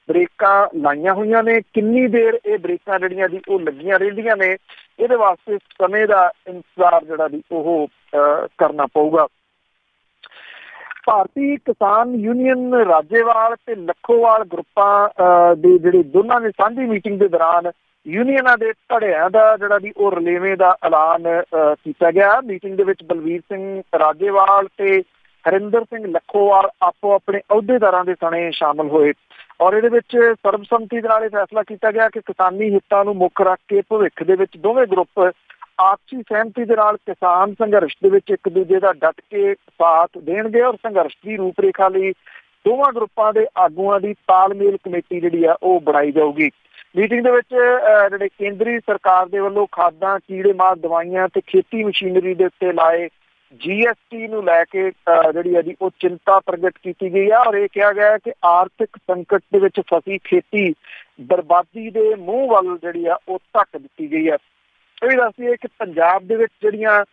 ਬ੍ਰੇਕਾਂ ਲਾਈਆਂ ਹੋਈਆਂ ਨੇ। ਕਿੰਨੀ ਦੇਰ ਇਹ ਬ੍ਰੇਕਾਂ ਜਿਹੜੀਆਂ ਦੀ ਉਹ ਲੱਗੀਆਂ ਰਹਿੰਦੀਆਂ ਨੇ ਇਹਦੇ ਵਾਸਤੇ ਸਮੇਂ ਦਾ ਇੰਤਜ਼ਾਰ ਜਿਹੜਾ ਵੀ ਉਹ ਕਰਨਾ ਪਊਗਾ। ਭਾਰਤੀ ਕਿਸਾਨ ਯੂਨੀਅਨ ਰਾਜੇਵਾਲ ਤੇ ਲੱਖੋਵਾਲ ਗਰੁੱਪਾਂ ਦੇ ਜਿਹੜੇ ਦੋਨਾਂ ਨੇ ਸਾਂਝੀ ਮੀਟਿੰਗ ਦੇ ਦੌਰਾਨ ਯੂਨੀਅਨਾਂ ਦੇ ਧੜਿਆਂ ਦਾ ਜਿਹੜਾ ਵੀ ਉਹ ਰਲੇਵੇਂ ਦਾ ਐਲਾਨ ਕੀਤਾ ਗਿਆ। ਮੀਟਿੰਗ ਦੇ ਵਿੱਚ ਬਲਵੀਰ ਸਿੰਘ ਰਾਜੇਵਾਲ ਤੇ ਹਰਿੰਦਰ ਸਿੰਘ ਲੱਖੋਵਾਲ ਆਪੋ ਆਪਣੇ ਅਹੁਦੇਦਾਰਾਂ ਦੇ ਸਣੇ ਸ਼ਾਮਲ ਹੋਏ ਔਰ ਇਹਦੇ ਵਿੱਚ ਸਰਬਸੰਮਤੀ ਦੇ ਨਾਲ ਇਹ ਫੈਸਲਾ ਕੀਤਾ ਗਿਆ ਕਿ ਕਿਸਾਨੀ ਹਿੱਤਾਂ ਨੂੰ ਮੁੱਖ ਰੱਖ ਕੇ ਭਵਿੱਖ ਦੇ ਵਿੱਚ ਦੋਵੇਂ ਗਰੁੱਪ ਆਪਸੀ ਸਹਿਮਤੀ ਦੇ ਨਾਲ ਕਿਸਾਨ ਸੰਘਰਸ਼ ਦੇ ਵਿੱਚ ਇੱਕ ਦੂਜੇ ਦਾ ਡਟ ਕੇ ਸਾਥ ਦੇਣਗੇ ਔਰ ਸੰਘਰਸ਼ ਦੀ ਰੂਪਰੇਖਾ ਲਈ ਦੋਵਾਂ ਗਰੁੱਪਾਂ ਦੇ ਆਗੂਆਂ ਦੀ ਤਾਲਮੇਲ ਕਮੇਟੀ ਜਿਹੜੀ ਆ ਉਹ ਬਣਾਈ ਜਾਊਗੀ। ਮੀਟਿੰਗ ਦੇ ਵਿੱਚ ਜਿਹੜੇ ਕੇਂਦਰੀ ਸਰਕਾਰ ਦੇ ਵੱਲੋਂ ਖਾਦਾਂ, ਕੀੜੇਮਾਰ ਦਵਾਈਆਂ ਤੇ ਖੇਤੀ ਮਸ਼ੀਨਰੀ ਦੇ ਉੱਤੇ ਲਾਏ GST ਨੂੰ ਲੈ ਕੇ ਜਿਹੜੀ ਹੈ ਜੀ ਉਹ ਚਿੰਤਾ ਪ੍ਰਗਟ ਕੀਤੀ ਗਈ ਹੈ ਔਰ ਇਹ ਕਿਹਾ ਗਿਆ ਕਿ ਆਰਥਿਕ ਸੰਕਟ ਦੇ ਵਿੱਚ ਫਸੀ ਖੇਤੀ ਬਰਬਾਦੀ ਦੇ ਮੂੰਹ ਵੱਲ ਜਿਹੜੀ ਆ ਉਹ ਧੱਕ ਦਿੱਤੀ ਗਈ ਹੈ। ਇਹ ਵੀ ਦੱਸਦੀਏ ਕਿ ਪੰਜਾਬ ਦੇ ਵਿੱਚ ਜਿਹੜੀਆਂ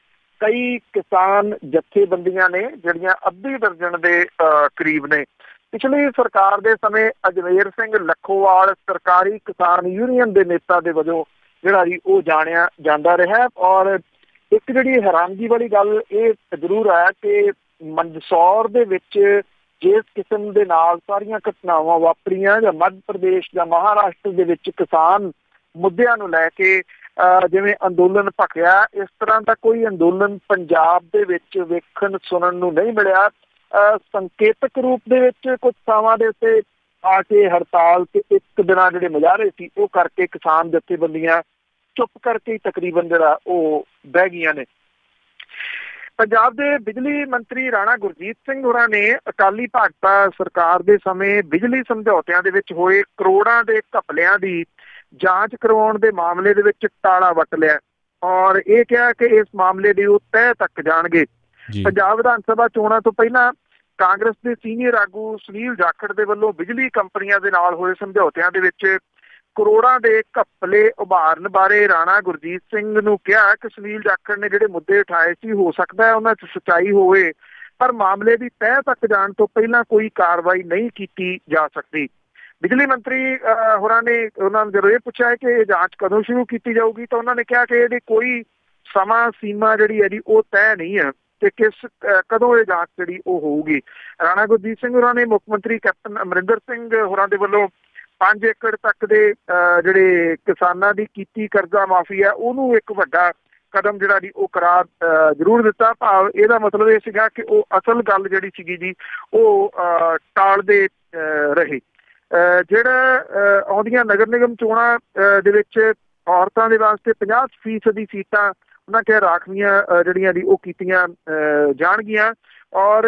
ਕਈ ਕਿਸਾਨ ਜਥੇਬੰਦੀਆਂ ਨੇ ਜਿਹੜੀਆਂ ਅੱਧੀ ਦਰਜਨ ਦੇ ਕਰੀਬ ਨੇ। ਪਿਛਲੀ ਸਰਕਾਰ ਦੇ ਸਮੇਂ ਅਜਮੇਰ ਸਿੰਘ ਲੱਖੋਵਾਲ ਸਰਕਾਰੀ ਕਿਸਾਨ ਯੂਨੀਅਨ ਦੇ ਨੇਤਾ ਦੇ ਵਜੋਂ ਜਿਹੜਾ ਜੀ ਉਹ ਜਾਣਿਆ ਜਾਂਦਾ ਰਿਹਾ ਔਰ ਇੱਕ ਜਿਹੜੀ ਹੈਰਾਨਗੀ ਵਾਲੀ ਗੱਲ ਇਹ ਜ਼ਰੂਰ ਹੈ ਕਿ ਮੰਦਸੌਰ ਦੇ ਵਿੱਚ ਜਿਸ ਕਿਸਮ ਦੇ ਨਾਲ ਸਾਰੀਆਂ ਘਟਨਾਵਾਂ ਵਾਪਰੀਆਂ ਜਾਂ ਮੱਧ ਪ੍ਰਦੇਸ਼ ਜਾਂ ਮਹਾਰਾਸ਼ਟਰ ਦੇ ਵਿੱਚ ਕਿਸਾਨ ਮੁੱਦਿਆਂ ਨੂੰ ਲੈ ਕੇ ਜਿਵੇਂ ਅੰਦੋਲਨ ਭਖਿਆ, ਇਸ ਤਰ੍ਹਾਂ ਦਾ ਕੋਈ ਅੰਦੋਲਨ ਪੰਜਾਬ ਦੇ ਵਿੱਚ ਵੇਖਣ ਸੁਣਨ ਨੂੰ ਨਹੀਂ ਮਿਲਿਆ। ਸੰਕੇਤਕ ਰੂਪ ਦੇ ਵਿੱਚ ਕੁਝ ਥਾਵਾਂ ਦੇ ਉੱਤੇ ਆ ਕੇ ਹੜਤਾਲ ਤੇ ਇੱਕ ਦਿਨਾਂ ਜਿਹੜੇ ਮੁਜ਼ਾਹਰੇ ਸੀ ਉਹ ਕਰਕੇ ਕਿਸਾਨ ਜਥੇਬੰਦੀਆਂ ਚੁੱਪ ਕਰਕੇ ਤਕਰੀਬਨ ਜਿਹੜਾ ਉਹ ਬਹਿ ਗਈਆਂ ਨੇ। ਪੰਜਾਬ ਦੇ ਬਿਜਲੀ ਮੰਤਰੀ ਰਾਣਾ ਗੁਰਜੀਤ ਸਿੰਘ ਹੋਰਾਂ ਨੇ ਅਕਾਲੀ ਭਾਜਪਾ ਸਰਕਾਰ ਦੇ ਸਮੇਂ ਬਿਜਲੀ ਸਮਝੌਤਿਆਂ ਦੇ ਵਿੱਚ ਹੋਏ ਕਰੋੜਾਂ ਦੇ ਘਪਲਿਆਂ ਦੀ ਜਾਂਚ ਕਰਵਾਉਣ ਦੇ ਮਾਮਲੇ ਦੇ ਵਿੱਚ ਤਾਲਾ ਵੱਟ ਲਿਆ ਔਰ ਇਹ ਕਿਹਾ ਕਿ ਇਸ ਮਾਮਲੇ ਦੀ ਉਹ ਤਹਿ ਤੱਕ ਜਾਣਗੇ। ਪੰਜਾਬ ਵਿਧਾਨ ਸਭਾ ਚੋਣਾਂ ਤੋਂ ਪਹਿਲਾਂ ਕਾਂਗਰਸ ਦੇ ਸੀਨੀਅਰ ਆਗੂ ਸੁਨੀਲ ਜਾਖੜ ਦੇ ਵੱਲੋਂ ਬਿਜਲੀ ਕੰਪਨੀਆਂ ਦੇ ਨਾਲ ਹੋਏ ਸਮਝੌਤਿਆਂ ਦੇ ਵਿੱਚ ਕਰੋੜਾਂ ਦੇ ਘਪਲੇ ਉਭਾਰਨ ਬਾਰੇ ਰਾਣਾ ਗੁਰਜੀਤ ਸਿੰਘ ਨੂੰ ਕਿਹਾ ਕਿ ਸੁਨੀਲ ਜਾਖੜ ਨੇ ਜਿਹੜੇ ਮੁੱਦੇ ਉਠਾਏ ਸੀ ਹੋ ਸਕਦਾ ਹੈ ਉਹਨਾਂ 'ਚ ਸੱਚਾਈ ਹੋਵੇ ਪਰ ਮਾਮਲੇ ਦੀ ਤਹਿ ਤੱਕ ਜਾਣ ਤੋਂ ਪਹਿਲਾਂ ਕੋਈ ਕਾਰਵਾਈ ਨਹੀਂ ਕੀਤੀ ਜਾ ਸਕਦੀ। ਬਿਜਲੀ ਮੰਤਰੀ ਹੋਰਾਂ ਨੇ ਉਹਨਾਂ ਨੂੰ ਜਦੋਂ ਇਹ ਪੁੱਛਿਆ ਕਿ ਇਹ ਜਾਂਚ ਕਦੋਂ ਸ਼ੁਰੂ ਕੀਤੀ ਜਾਊਗੀ ਤਾਂ ਉਹਨਾਂ ਨੇ ਕਿਹਾ ਕਿ ਇਹਦੀ ਕੋਈ ਸਮਾਂ ਸੀਮਾ ਜਿਹੜੀ ਹੈ ਜੀ ਉਹ ਤੈਅ ਨਹੀਂ ਹੈ ਤੇ ਕਦੋਂ ਇਹ ਜਾਂਚ ਜਿਹੜੀ ਉਹ ਹੋਊਗੀ। ਰਾਣਾ ਗੁਰਜੀਤ ਸਿੰਘ ਹੋਰਾਂ ਨੇ ਮੁੱਖ ਮੰਤਰੀ ਕੈਪਟਨ ਅਮਰਿੰਦਰ ਸਿੰਘ ਹੋਰਾਂ ਦੇ ਵੱਲੋਂ 5 ਏਕੜ ਤੱਕ ਦੇ ਜਿਹੜੇ ਕਿਸਾਨਾਂ ਦੀ ਕੀਤੀ ਕਰਜ਼ਾ ਮਾਫੀ ਹੈ ਉਹਨੂੰ ਇੱਕ ਵੱਡਾ ਕਦਮ ਜਿਹੜਾ ਜੀ ਉਹ ਕਰਾਰ ਜ਼ਰੂਰ ਦਿੱਤਾ। ਭਾਵ ਇਹਦਾ ਮਤਲਬ ਇਹ ਸੀਗਾ ਕਿ ਉਹ ਅਸਲ ਗੱਲ ਜਿਹੜੀ ਸੀਗੀ ਜੀ ਉਹ ਟਾਲਦੇ ਰਹੇ। ਜਿਹੜਾ ਆਉਂਦੀਆਂ ਨਗਰ ਨਿਗਮ ਚੋਣਾਂ ਦੇ ਵਿੱਚ ਔਰਤਾਂ ਦੇ ਵਾਸਤੇ 50% ਸੀਟਾਂ ਉਹਨਾਂ ਕਿਹਾ ਰਾਖਵੀਆਂ ਜਿਹੜੀਆਂ ਦੀ ਉਹ ਕੀਤੀਆਂ ਜਾਣਗੀਆਂ ਔਰ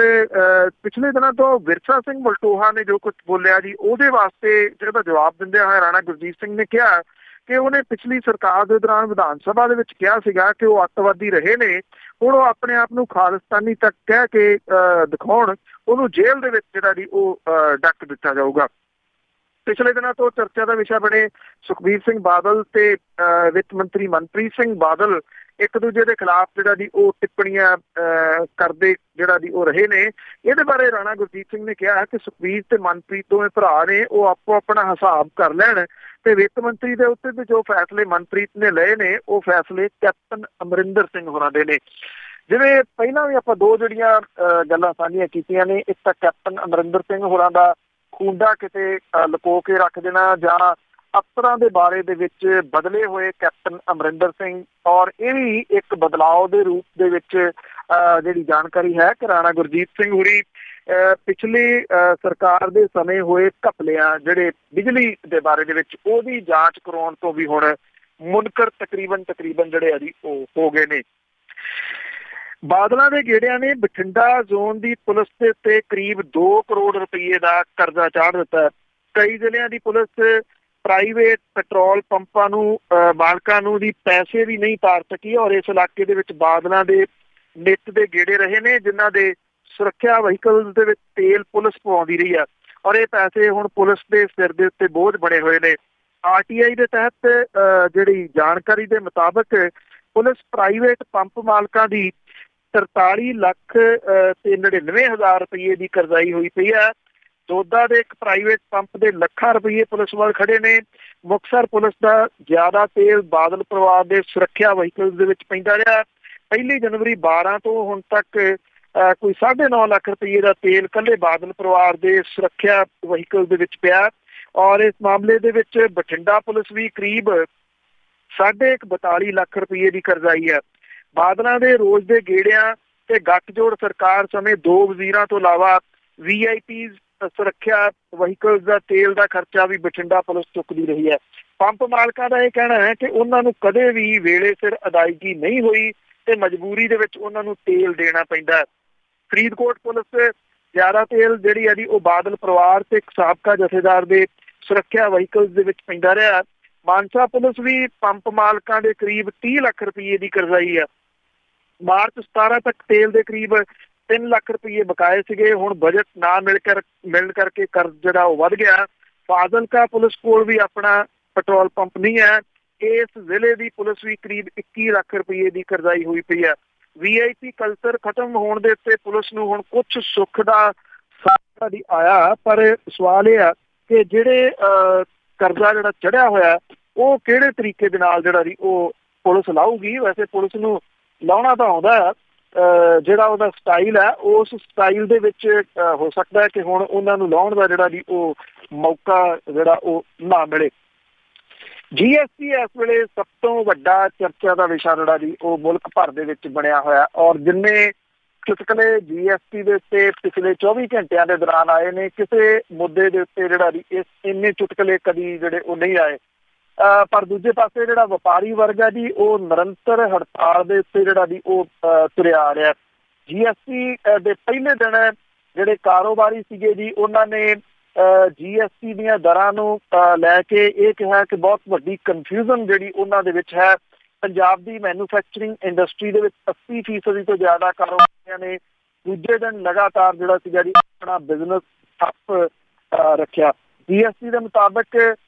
ਪਿਛਲੇ ਦਿਨਾਂ ਤੋਂ ਵਿਰਸਾ ਸਿੰਘ ਵਲਟੋਹਾ ਨੇ ਜੋ ਕੁਝ ਬੋਲਿਆ ਜੀ ਉਹਦੇ ਵਾਸਤੇ ਜਿਹੜਾ ਜਵਾਬ ਦਿੰਦਿਆਂ ਹੋਇਆ ਰਾਣਾ ਗੁਰਜੀਤ ਸਿੰਘ ਨੇ ਕਿਹਾ ਕਿ ਉਹਨੇ ਪਿਛਲੀ ਸਰਕਾਰ ਦੇ ਦੌਰਾਨ ਵਿਧਾਨ ਸਭਾ ਦੇ ਵਿੱਚ ਕਿਹਾ ਸੀਗਾ ਕਿ ਉਹ ਅੱਤਵਾਦੀ ਰਹੇ ਨੇ, ਹੁਣ ਉਹ ਆਪਣੇ ਆਪ ਨੂੰ ਖਾਲਿਸਤਾਨੀ ਤੱਕ ਕਹਿ ਕੇ ਦਿਖਾਉਣ, ਉਹਨੂੰ ਜੇਲ੍ਹ ਦੇ ਵਿੱਚ ਜਿਹੜਾ ਜੀ ਉਹ ਡੱਕ ਦਿੱਤਾ ਜਾਊਗਾ। ਪਿਛਲੇ ਦਿਨਾਂ ਤੋਂ ਚਰਚਾ ਦਾ ਵਿਸ਼ਾ ਬਣੇ ਸੁਖਬੀਰ ਸਿੰਘ ਬਾਦਲ ਤੇ ਵਿੱਤ ਮੰਤਰੀ ਮਨਪ੍ਰੀਤ ਸਿੰਘ ਬਾਦਲ ਇੱਕ ਦੂਜੇ ਦੇ ਖਿਲਾਫ ਜਿਹੜਾ ਦੀ ਉਹ ਟਿੱਪਣੀਆਂ ਕਰਦੇ ਜਿਹੜਾ ਦੀ ਉਹ ਰਹੇ ਨੇ। ਇਹਦੇ ਬਾਰੇ ਰਾਣਾ ਗੁਰਜੀਤ ਸਿੰਘ ਨੇ ਕਿਹਾ ਕਿ ਸੁਖਬੀਰ ਤੇ ਮਨਪ੍ਰੀਤ ਦੋਵੇਂ ਭਰਾ ਨੇ ਉਹ ਆਪੋ ਆਪਣਾ ਹਿਸਾਬ ਕਰ ਲੈਣ ਤੇ ਵਿੱਤ ਮੰਤਰੀ ਦੇ ਉੱਤੇ ਤੇ ਜੋ ਫੈਸਲੇ ਮਨਪ੍ਰੀਤ ਨੇ ਲਏ ਨੇ ਉਹ ਫੈਸਲੇ ਕੈਪਟਨ ਅਮਰਿੰਦਰ ਸਿੰਘ ਹੋਰਾਂ ਦੇ ਨੇ। ਜਿਵੇਂ ਪਹਿਲਾਂ ਵੀ ਆਪਾਂ ਦੋ ਜਿਹੜੀਆਂ ਗੱਲਾਂ ਸਾਂਝੀਆਂ ਕੀਤੀਆਂ ਨੇ, ਇੱਕ ਤਾਂ ਕੈਪਟਨ ਅਮਰਿੰਦਰ ਸਿੰਘ ਹੋਰਾਂ ਦਾ ਖੂੰਡਾ ਕਿਤੇ ਲੁਕੋ ਕੇ ਰੱਖ ਦੇਣਾ ਜਾਂ ਅਫਸਰਾਂ ਦੇ ਬਾਰੇ ਦੇ ਵਿੱਚ ਬਦਲੇ ਹੋਏ ਕੈਪਟਨ ਅਮਰਿੰਦਰ ਸਿੰਘ ਔਰ ਇਹ ਵੀ ਇੱਕ ਬਦਲਾਅ ਦੇ ਰੂਪ ਦੇ ਵਿੱਚ ਜਿਹੜੀ ਜਾਣਕਾਰੀ ਹੈ ਕਿ ਰਾਣਾ ਗੁਰਜੀਤ ਸਿੰਘ ਹੋਰੀ ਪਿਛਲੀ ਸਰਕਾਰ ਦੇ ਸਮੇਂ ਹੋਏ ਘਪਲਿਆਂ ਜਿਹੜੇ ਬਿਜਲੀ ਦੇ ਬਾਰੇ ਦੇ ਵਿੱਚ ਉਹਦੀ ਜਾਂਚ ਕਰਵਾਉਣ ਤੋਂ ਵੀ ਹੁਣ ਮੁਨਕਰ ਤਕਰੀਬਨ ਜਿਹੜੇ ਆ ਜੀ ਉਹ ਹੋ ਗਏ ਨੇ। ਬਾਦਲਾਂ ਦੇ ਗੇੜਿਆਂ ਨੇ ਬਠਿੰਡਾ ਜ਼ੋਨ ਦੀ ਪੁਲਿਸ ਦੇ ਉੱਤੇ ਕਰੀਬ 2 ਕਰੋੜ ਰੁਪਏ ਦਾ ਕਰਜ਼ਾ ਚਾੜ ਦਿੱਤਾ। ਕਈ ਜ਼ਿਲ੍ਹਿਆਂ ਦੀ ਪੁਲਿਸ ਪ੍ਰਾਈਵੇਟ ਪੈਟਰੋਲ ਪੰਪਾਂ ਨੂੰ ਮਾਲਕਾਂ ਨੂੰ ਦੀ ਪੈਸੇ ਵੀ ਨਹੀਂ ਤਾਰ ਸਕੀ ਔਰ ਇਸ ਇਲਾਕੇ ਦੇ ਵਿੱਚ ਬਾਦਲਾਂ ਦੇ ਨਿੱਤ ਦੇ ਗੇੜੇ ਰਹੇ ਨੇ ਜਿਨ੍ਹਾਂ ਦੇ ਸੁਰੱਖਿਆ ਵਹੀਕਲ ਦੇ ਵਿੱਚ ਤੇਲ ਪੁਲਿਸ ਪਵਾਉਂਦੀ ਰਹੀ ਆ ਔਰ ਇਹ ਪੈਸੇ ਹੁਣ ਪੁਲਿਸ ਦੇ ਸਿਰ ਦੇ ਉੱਤੇ ਬੋਝ ਬਣੇ ਹੋਏ ਨੇ। RTI ਦੇ ਤਹਿਤ ਜਿਹੜੀ ਜਾਣਕਾਰੀ ਦੇ ਮੁਤਾਬਕ ਪੁਲਿਸ ਪ੍ਰਾਈਵੇਟ ਪੰਪ ਮਾਲਕਾਂ ਦੀ 43 ਲੱਖ ਤੇ 99 ਹਜ਼ਾਰ ਰੁਪਏ ਦੀ ਕਰਜ਼ਾਈ ਹੋਈ ਪਈ ਹੈ। ਦੋਦਾ ਦੇ ਇੱਕ ਪ੍ਰਾਈਵੇਟ ਪੰਪ ਦੇ ਲੱਖਾਂ ਰੁਪਏ ਪੁਲਿਸ ਵੱਲ ਖੜੇ ਨੇ। ਮੁਕਤਸਰ ਪੁਲਿਸ ਦਾ ਜ਼ਿਆਦਾ ਤੇਲ ਬਾਦਲ ਪਰਿਵਾਰ ਦੇ ਸੁਰੱਖਿਆ ਵਹੀਕਲ ਦੇ ਵਿੱਚ ਪੈਂਦਾ ਰਿਹਾ। 1 ਜਨਵਰੀ 12 ਤੋਂ ਹੁਣ ਤੱਕ ਕੋਈ 9.5 ਲੱਖ ਰੁਪਏ ਦਾ ਤੇਲ ਇਕੱਲੇ ਬਾਦਲ ਪਰਿਵਾਰ ਦੇ ਸੁਰੱਖਿਆ ਵਹੀਕਲ ਦੇ ਵਿੱਚ ਪਿਆ। ਔਰ ਇਸ ਮਾਮਲੇ ਦੇ ਵਿੱਚ ਬਠਿੰਡਾ ਪੁਲਿਸ ਵੀ ਕਰੀਬ 42 ਲੱਖ ਰੁਪਏ ਦੀ ਕਰਜ਼ਾਈ ਹੈ। ਬਾਦਲਾਂ ਦੇ ਰੋਜ਼ ਦੇ ਗੇੜਿਆਂ ਤੇ ਗੱਠਜੋੜ ਸਰਕਾਰ ਸਮੇਂ 2 ਵਜ਼ੀਰਾਂ ਤੋਂ ਇਲਾਵਾ VIP ਸੁਰੱਖਿਆ ਵਹੀਕਲਸ ਦਾ ਤੇਲ ਦਾ ਖਰਚਾ ਵੀ ਬਠਿੰਡਾ ਪੁਲਿਸ ਚੁੱਕਦੀ ਰਹੀ ਹੈ। ਪੰਪ ਮਾਲਕਾਂ ਦਾ ਇਹ ਕਹਿਣਾ ਹੈ ਕਿ ਉਹਨਾਂ ਨੂੰ ਕਦੇ ਵੀ ਵੇਲੇ ਸਿਰ ਅਦਾਇਗੀ ਨਹੀਂ ਹੋਈ ਤੇ ਮਜਬੂਰੀ ਦੇ ਵਿੱਚ ਉਹਨਾਂ ਨੂੰ ਤੇਲ ਦੇਣਾ ਪੈਂਦਾ ਹੈ। ਫਰੀਦਕੋਟ ਪੁਲਿਸ ਜ਼ਿਆਦਾ ਤੇਲ ਜਿਹੜੀ ਹੈ ਜੀ ਉਹ ਬਾਦਲ ਪਰਿਵਾਰ ਤੇ ਇੱਕ ਸਾਬਕਾ ਜਥੇਦਾਰ ਦੇ ਸੁਰੱਖਿਆ ਵਹੀਕਲਸ ਦੇ ਵਿੱਚ ਪੈਂਦਾ ਰਿਹਾ। ਮਾਨਸਾ ਪੁਲਿਸ ਵੀ ਪੰਪ ਮਾਲਕਾਂ ਦੇ ਕਰੀਬ 30 ਲੱਖ ਰੁਪਏ ਦੀ ਕਰਜ਼ਾਈ ਹੈ। ਮਾਰਚ 17 ਤੱਕ ਤੇਲ ਦੇ ਕਰੀਬ 3 ਲੱਖ ਰੁਪਏ ਬਕਾਏ ਸੀਗੇ। ਹੁਣ ਬਜਟ ਨਾ ਮਿਲਣ ਕਰਕੇ ਕਰਜ਼ ਜਿਹੜਾ ਉਹ ਵੱਧ ਗਿਆ। ਫਾਜ਼ਿਲਕਾ ਪੁਲਿਸ ਕੋਲ ਵੀ ਆਪਣਾ ਪੈਟਰੋਲ ਪੰਪ ਨਹੀਂ ਹੈ। ਇਸ ਜ਼ਿਲ੍ਹੇ ਦੀ ਪੁਲਿਸ ਵੀ ਕਰੀਬ 21 ਲੱਖ ਰੁਪਏ ਦੀ ਕਰਜ਼ਾਈ ਹੋਈ ਪਈ ਹੈ। VIP ਕਲਚਰ ਖਤਮ ਹੋਣ ਦੇ ਉੱਤੇ ਪੁਲਿਸ ਨੂੰ ਹੁਣ ਕੁਛ ਸੁੱਖ ਦਾ ਸਾਹ ਦੀ ਆਇਆ, ਪਰ ਸਵਾਲ ਇਹ ਆ ਕਿ ਜਿਹੜੇ ਕਰਜ਼ਾ ਜਿਹੜਾ ਚੜਿਆ ਹੋਇਆ ਉਹ ਕਿਹੜੇ ਤਰੀਕੇ ਦੇ ਨਾਲ ਜਿਹੜਾ ਜੀ ਉਹ ਪੁਲਿਸ ਲਾਊਗੀ। ਵੈਸੇ ਪੁਲਿਸ ਨੂੰ ਲਾਉਣਾ ਤਾਂ ਆਉਂਦਾ ਹੈ, ਜਿਹੜਾ ਉਹਦਾ ਸਟਾਈਲ ਹੈ ਉਸ ਸਟਾਈਲ ਦੇ ਵਿੱਚ ਹੋ ਸਕਦਾ ਹੈ ਕਿ ਹੁਣ ਉਹਨਾਂ ਨੂੰ ਲਾਉਣ ਦਾ ਜਿਹੜਾ ਜੀ ਉਹ ਮੌਕਾ ਜਿਹੜਾ ਉਹ ਨਾ ਮਿਲੇ। GST ਇਸ ਵੇਲੇ ਸਭ ਤੋਂ ਵੱਡਾ ਚਰਚਾ ਦਾ ਵਿਸ਼ਾ ਜਿਹੜਾ ਜੀ ਉਹ ਮੁਲਕ ਭਰ ਦੇ ਵਿੱਚ ਬਣਿਆ ਹੋਇਆ। ਔਰ ਜਿੰਨੇ ਚੁਟਕਲੇ GST ਦੇ ਉੱਤੇ ਪਿਛਲੇ 24 ਘੰਟਿਆਂ ਦੇ ਦੌਰਾਨ ਆਏ ਨੇ, ਕਿਸੇ ਮੁੱਦੇ ਦੇ ਉੱਤੇ ਜਿਹੜਾ ਜੀ ਇੰਨੇ ਚੁਟਕਲੇ ਕਦੀ ਜਿਹੜੇ ਉਹ ਨਹੀਂ ਆਏ। ਪਰ ਦੂਜੇ ਪਾਸੇ ਜਿਹੜਾ ਵਪਾਰੀ ਵਰਗ ਹੈ ਜੀ ਉਹ ਨਿਰੰਤਰ ਹੜਤਾਲ ਦੇ ਉੱਤੇ ਜਿਹੜਾ ਜੀ ਉਹ ਤੁਰਿਆ ਆ ਰਿਹਾ। GST ਦੇ ਪਹਿਲੇ ਦਿਨ ਜਿਹੜੇ ਕਾਰੋਬਾਰੀ ਸੀਗੇ ਜੀ ਉਹਨਾਂ ਨੇ GST ਦੀਆਂ ਦਰਾਂ ਨੂੰ ਲੈ ਕੇ ਇਹ ਕਿਹਾ ਕਿ ਬਹੁਤ ਵੱਡੀ ਕਨਫਿਊਜ਼ਨ ਜਿਹੜੀ ਉਹਨਾਂ ਦੇ ਵਿੱਚ ਹੈ। ਪੰਜਾਬ ਦੀ ਮੈਨੂਫੈਕਚਰਿੰਗ ਇੰਡਸਟਰੀ ਦੇ ਵਿੱਚ 80% ਤੋਂ ਜ਼ਿਆਦਾ ਕਾਰੋਬਾਰੀਆਂ ਨੇ ਦੂਜੇ ਦਿਨ ਲਗਾਤਾਰ ਜਿਹੜਾ ਸੀਗਾ ਜੀ ਆਪਣਾ ਬਿਜ਼ਨਸ ਠੱਪ ਰੱਖਿਆ। GST ਦੇ ਮੁਤਾਬਕ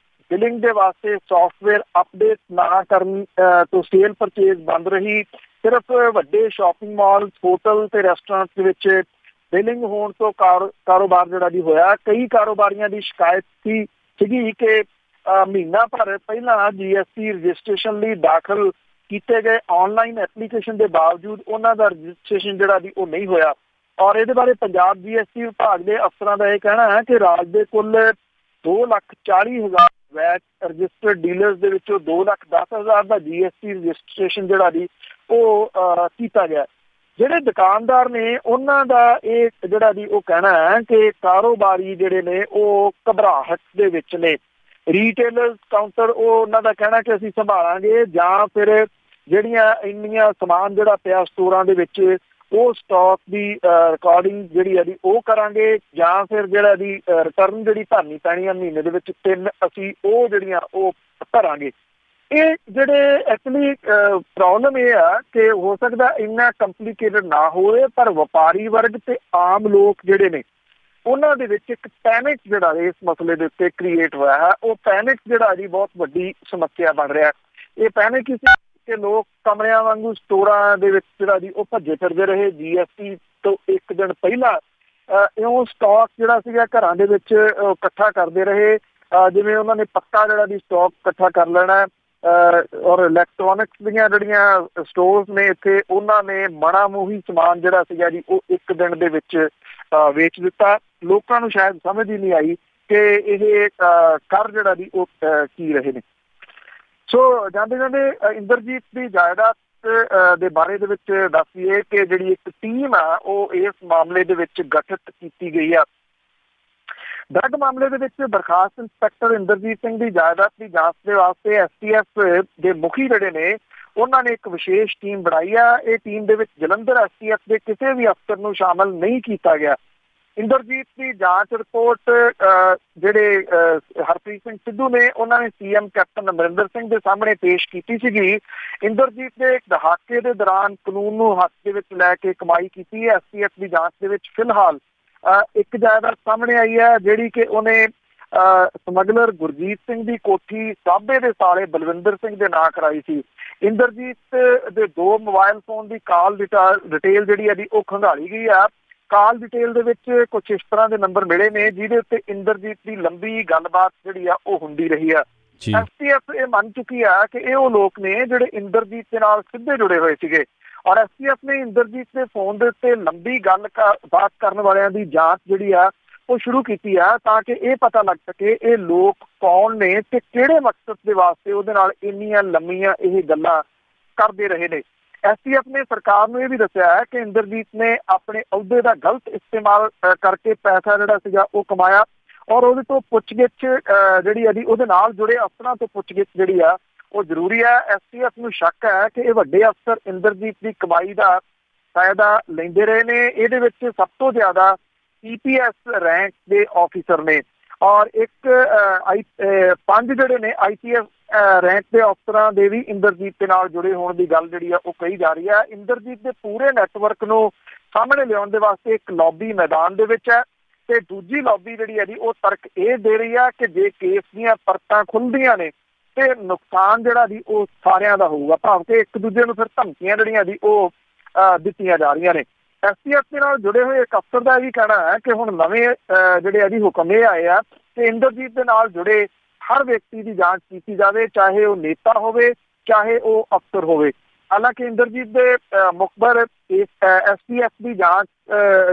ਬਿਲਿੰਗ ਦੇ ਵਾਸਤੇ ਸੌਫਟਵੇਅਰ ਅਪਡੇਟ ਨਾ ਕਰਨ ਤੋਂ ਸੇਲ ਪਰਚੇਜ਼ ਬੰਦ ਰਹੀ। ਸਿਰਫ ਵੱਡੇ ਸ਼ਾਪਿੰਗ ਮਾਲ, ਹੋਟਲ ਤੇ ਰੈਸਟੋਰੈਂਟ ਦੇ ਵਿੱਚ ਬਿਲਿੰਗ ਹੋਣ ਤੋਂ ਕਾਰੋਬਾਰ ਜਿਹੜਾ ਜੀ ਹੋਇਆ। ਕਈ ਕਾਰੋਬਾਰੀਆਂ ਦੀ ਸ਼ਿਕਾਇਤ ਸੀਗੀ ਕਿ ਮਹੀਨਾ ਭਰ ਪਹਿਲਾਂ GST ਰਜਿਸਟ੍ਰੇਸ਼ਨ ਲਈ ਦਾਖਲ ਕੀਤੇ ਗਏ ਆਨਲਾਈਨ ਐਪਲੀਕੇਸ਼ਨ ਦੇ ਬਾਵਜੂਦ ਉਹਨਾਂ ਦਾ ਰਜਿਸਟ੍ਰੇਸ਼ਨ ਜਿਹੜਾ ਜੀ ਉਹ ਨਹੀਂ ਹੋਇਆ। ਔਰ ਇਹਦੇ ਬਾਰੇ ਪੰਜਾਬ GST ਵਿਭਾਗ ਦੇ ਅਫਸਰਾਂ ਦਾ ਇਹ ਕਹਿਣਾ ਹੈ ਕਿ ਰਾਜ ਦੇ ਕੁੱਲ 2,40,000 ਵੈਟ ਰਜਿਸਟਰਡ ਡੀਲਰਸ ਦੇ ਵਿੱਚੋਂ 2,10,000 ਦਾ GST ਰਜਿਸਟ੍ਰੇਸ਼ਨ ਜਿਹੜਾ ਜੀ ਉਹ ਕੀਤਾ ਗਿਆ। ਜਿਹੜੇ ਦੁਕਾਨਦਾਰ ਨੇ ਉਹਨਾਂ ਦਾ ਇਹ ਜਿਹੜਾ ਜੀ ਉਹ ਕਹਿਣਾ ਹੈ ਕਿ ਕਾਰੋਬਾਰੀ ਜਿਹੜੇ ਨੇ ਉਹ ਘਬਰਾਹਟ ਦੇ ਵਿੱਚ ਨੇ। ਰੀਟੇਲਰ ਕਾਊਂਟਰ ਉਹ ਉਹਨਾਂ ਦਾ ਕਹਿਣਾ ਕਿ ਅਸੀਂ ਸੰਭਾਲਾਂਗੇ, ਜਾਂ ਫਿਰ ਜਿਹੜੀਆਂ ਇੰਨੀਆਂ ਸਮਾਨ ਜਿਹੜਾ ਪਿਆ ਸਟੋਰਾਂ ਦੇ ਵਿੱਚ ਉਹ ਸਟਾਕ ਦੀ ਰਿਕਾਰਡਿੰਗ ਜਿਹੜੀ ਹੈ ਜੀ ਉਹ ਕਰਾਂਗੇ, ਜਾਂ ਫਿਰ ਜਿਹੜਾ ਜੀ ਰਿਟਰਨ ਜਿਹੜੀ ਭਰਨੀ ਪੈਣੀ ਆ ਮਹੀਨੇ ਦੇ ਵਿੱਚ 3 ਅਸੀਂ ਉਹ ਜਿਹੜੀਆਂ ਉਹ ਭਰਾਂਗੇ। ਇਹ ਜਿਹੜੇ ਐਕਚੁਅਲੀ ਪ੍ਰੋਬਲਮ ਇਹ ਆ ਕਿ ਹੋ ਸਕਦਾ ਇੰਨਾ ਕੰਪਲੀਕੇਟਡ ਨਾ ਹੋਵੇ, ਪਰ ਵਪਾਰੀ ਵਰਗ ਤੇ ਆਮ ਲੋਕ ਜਿਹੜੇ ਨੇ ਉਹਨਾਂ ਦੇ ਵਿੱਚ ਇੱਕ ਪੈਨਿਕ ਜਿਹੜਾ ਇਸ ਮਸਲੇ ਦੇ ਉੱਤੇ ਕ੍ਰੀਏਟ ਹੋਇਆ ਹੈ। ਉਹ ਪੈਨਿਕ ਜਿਹੜਾ ਜੀ ਬਹੁਤ ਵੱਡੀ ਸਮੱਸਿਆ ਬਣ ਰਿਹਾ। ਇਹ ਪੈਨਿਕ ਇਸ ਕਿ ਲੋਕ ਕਮਰਿਆਂ ਵਾਂਗੂ ਸਟੋਰਾਂ ਦੇ ਵਿੱਚ ਜਿਹੜਾ ਜੀ ਉਹ ਭੱਜੇ ਫਿਰਦੇ ਰਹੇ। GST ਤੋਂ ਇੱਕ ਦਿਨ ਪਹਿਲਾਂ ਇਉਂ ਸਟਾਕ ਜਿਹੜਾ ਸੀਗਾ ਘਰਾਂ ਦੇ ਵਿੱਚ ਇਕੱਠਾ ਕਰਦੇ ਰਹੇ, ਜਿਵੇਂ ਉਹਨਾਂ ਨੇ ਪੱਕਾ ਜਿਹੜਾ ਜੀ ਸਟਾਕ ਇਕੱਠਾ ਕਰ ਲੈਣਾ। ਔਰ ਇਲੈਕਟ੍ਰੋਨਿਕਸ ਦੀਆਂ ਜਿਹੜੀਆਂ ਸਟੋਰਸ ਨੇ ਇੱਥੇ ਉਹਨਾਂ ਨੇ ਮਣਾ ਮੋਹੀ ਸਮਾਨ ਜਿਹੜਾ ਸੀਗਾ ਜੀ ਉਹ ਇੱਕ ਦਿਨ ਦੇ ਵਿੱਚ ਵੇਚ ਦਿੱਤਾ। ਲੋਕਾਂ ਨੂੰ ਸ਼ਾਇਦ ਸਮਝ ਹੀ ਨਹੀਂ ਆਈ ਕਿ ਇਹ ਕਰ ਜਿਹੜਾ ਜੀ ਉਹ ਕੀ ਰਹੇ ਨੇ। ਸੋ ਜਾਂਦੇ ਜਾਂਦੇ ਇੰਦਰਜੀਤ ਦੀ ਜਾਇਦਾਦ ਦੇ ਬਾਰੇ ਦੇ ਵਿੱਚ ਦੱਸੀਏ ਕਿ ਜਿਹੜੀ ਇੱਕ ਟੀਮ ਆ ਉਹ ਇਸ ਮਾਮਲੇ ਦੇ ਵਿੱਚ ਗਠਿਤ ਕੀਤੀ ਗਈ ਆ। ਡਰੱਗ ਮਾਮਲੇ ਦੇ ਵਿੱਚ ਬਰਖਾਸਤ ਇੰਸਪੈਕਟਰ ਇੰਦਰਜੀਤ ਸਿੰਘ ਦੀ ਜਾਇਦਾਦ ਦੀ ਜਾਂਚ ਦੇ ਵਾਸਤੇ STF ਦੇ ਮੁਖੀ ਜਿਹੜੇ ਨੇ ਉਹਨਾਂ ਨੇ ਇੱਕ ਵਿਸ਼ੇਸ਼ ਟੀਮ ਬਣਾਈ ਆ। ਇਹ ਟੀਮ ਦੇ ਵਿੱਚ ਜਲੰਧਰ STF ਦੇ ਕਿਸੇ ਵੀ ਅਫਸਰ ਨੂੰ ਸ਼ਾਮਲ ਨਹੀਂ ਕੀਤਾ ਗਿਆ। ਇੰਦਰਜੀਤ ਦੀ ਜਾਂਚ ਰਿਪੋਰਟ ਜਿਹੜੇ ਹਰਪ੍ਰੀਤ ਸਿੰਘ ਸਿੱਧੂ ਨੇ ਉਹਨਾਂ ਨੇ CM ਕੈਪਟਨ ਅਮਰਿੰਦਰ ਸਿੰਘ ਦੇ ਸਾਹਮਣੇ ਪੇਸ਼ ਕੀਤੀ ਸੀਗੀ। ਇੰਦਰਜੀਤ ਦੇ ਇੱਕ ਦਹਾਕੇ ਦੇ ਦੌਰਾਨ ਕਾਨੂੰਨ ਨੂੰ ਹੱਥ ਦੇ ਵਿੱਚ ਲੈ ਕੇ ਕਮਾਈ ਕੀਤੀ ਹੈ। STF ਦੀ ਜਾਂਚ ਦੇ ਵਿੱਚ ਫਿਲਹਾਲ ਇੱਕ ਜਾਇਦਾਦ ਸਾਹਮਣੇ ਆਈ ਹੈ ਜਿਹੜੀ ਕਿ ਉਹਨੇ ਸਮਗਲਰ ਗੁਰਜੀਤ ਸਿੰਘ ਦੀ ਕੋਠੀ ਸਾਬੇ ਦੇ ਸਾਲੇ ਬਲਵਿੰਦਰ ਸਿੰਘ ਦੇ ਨਾਂ ਕਰਾਈ ਸੀ। ਇੰਦਰਜੀਤ ਦੇ 2 ਮੋਬਾਈਲ ਫੋਨ ਦੀ ਕਾਲ ਡਿਟੇਲ ਜਿਹੜੀ ਹੈ ਉਹ ਖੰਗਾਲੀ ਗਈ ਆ। ਕਾਲ ਡਿਟੇਲ ਦੇ ਵਿੱਚ ਕੁਝ ਇਸ ਤਰ੍ਹਾਂ ਦੇ ਨੰਬਰ ਮਿਲੇ ਨੇ ਜਿਹਦੇ ਉੱਤੇ ਇੰਦਰਜੀਤ ਦੀ ਲੰਬੀ ਗੱਲਬਾਤ ਜਿਹੜੀ ਆ ਉਹ ਹੁੰਦੀ ਰਹੀ ਆ। STF ਇਹ ਮੰਨ ਚੁੱਕੀ ਆ ਕਿ ਇਹ ਉਹ ਲੋਕ ਨੇ ਜਿਹੜੇ ਇੰਦਰਜੀਤ ਦੇ ਨਾਲ ਸਿੱਧੇ ਜੁੜੇ ਹੋਏ ਸੀਗੇ ਔਰ STF ਨੇ ਇੰਦਰਜੀਤ ਦੇ ਫੋਨ ਦੇ ਉੱਤੇ ਲੰਬੀ ਬਾਤ ਕਰਨ ਵਾਲਿਆਂ ਦੀ ਜਾਂਚ ਜਿਹੜੀ ਆ ਉਹ ਸ਼ੁਰੂ ਕੀਤੀ ਆ ਤਾਂ ਕਿ ਇਹ ਪਤਾ ਲੱਗ ਸਕੇ ਇਹ ਲੋਕ ਕੌਣ ਨੇ ਤੇ ਕਿਹੜੇ ਮਕਸਦ ਦੇ ਵਾਸਤੇ ਉਹਦੇ ਨਾਲ ਇੰਨੀਆਂ ਲੰਮੀਆਂ ਇਹ ਗੱਲਾਂ ਕਰਦੇ ਰਹੇ ਨੇ। STF ਨੇ ਸਰਕਾਰ ਨੂੰ ਇਹ ਵੀ ਦੱਸਿਆ ਹੈ ਕਿ ਇੰਦਰਜੀਤ ਨੇ ਆਪਣੇ ਅਹੁਦੇ ਦਾ ਗਲਤ ਇਸਤੇਮਾਲ ਕਰਕੇ ਪੈਸਾ ਜਿਹੜਾ ਸੀਗਾ ਉਹ ਕਮਾਇਆ ਔਰ ਉਹਦੇ ਤੋਂ ਪੁੱਛਗਿੱਛ ਜਿਹੜੀ ਆ ਉਹਦੇ ਨਾਲ ਜੁੜੇ ਅਫਸਰਾਂ ਤੋਂ ਪੁੱਛਗਿੱਛ ਜਿਹੜੀ ਆ ਉਹ ਜ਼ਰੂਰੀ ਹੈ। STF ਨੂੰ ਸ਼ੱਕ ਹੈ ਕਿ ਇਹ ਵੱਡੇ ਅਫਸਰ ਇੰਦਰਜੀਤ ਦੀ ਕਮਾਈ ਦਾ ਫਾਇਦਾ ਲੈਂਦੇ ਰਹੇ ਨੇ। ਇਹਦੇ ਵਿੱਚ ਸਭ ਤੋਂ ਜ਼ਿਆਦਾ EPS ਰੈਂਕ ਦੇ ਆਫੀਸਰ ਨੇ ਔਰ 5 ਜਿਹੜੇ ਨੇ IPS ਰੈਂਕ ਦੇ ਅਫਸਰਾਂ ਦੇ ਵੀ ਇੰਦਰਜੀਤ ਦੇ ਨਾਲ ਜੁੜੇ ਹੋਣ ਦੀ ਗੱਲ ਜਿਹੜੀ ਆ ਉਹ ਕਹੀ ਜਾ ਰਹੀ ਹੈ। ਇੰਦਰਜੀਤ ਦੇ ਪੂਰੇ ਨੈਟਵਰਕ ਨੂੰ ਸਾਹਮਣੇ ਲਿਆਉਣ ਦੇ ਵਾਸਤੇ ਇੱਕ ਲੌਬੀ ਮੈਦਾਨ ਦੇ ਵਿੱਚ ਹੈ ਤੇ ਦੂਜੀ ਲੌਬੀ ਜਿਹੜੀ ਹੈ ਉਹ ਤਰਕ ਇਹ ਦੇ ਰਹੀ ਆ ਕਿ ਜੇ ਕੇਸ ਦੀਆਂ ਪਰਤਾਂ ਖੁੱਲਦੀਆਂ ਨੇ ਤੇ ਨੁਕਸਾਨ ਜਿਹੜਾ ਉਹ ਸਾਰਿਆਂ ਦਾ ਹੋਊਗਾ ਭਾਵੇਂ ਕਿ ਇੱਕ ਦੂਜੇ ਨੂੰ ਫਿਰ ਧਮਕੀਆਂ ਜਿਹੜੀਆਂ ਉਹ ਦਿੱਤੀਆਂ ਜਾ ਰਹੀਆਂ ਨੇ। STF ਦੇ ਨਾਲ ਜੁੜੇ ਹੋਏ ਇੱਕ ਅਫਸਰ ਦਾ ਵੀ ਕਹਿਣਾ ਹੈ ਕਿ ਹੁਣ ਨਵੇਂ ਜਿਹੜੇ ਹੁਕਮ ਇਹ ਆਏ ਆ ਕਿ ਇੰਦਰਜੀਤ ਦੇ ਨਾਲ ਜੁੜੇ ਹਰ ਵਿਅਕਤੀ ਦੀ ਜਾਂਚ ਕੀਤੀ ਜਾਵੇ ਚਾਹੇ ਉਹ ਨੇਤਾ ਹੋਵੇ ਚਾਹੇ ਉਹ ਅਫਸਰ ਹੋਵੇ। ਹਾਲਾਂਕਿ ਇੰਦਰਜੀਤ ਦੇ ਮੁਖਬਰ STF ਦੀ ਜਾਂਚ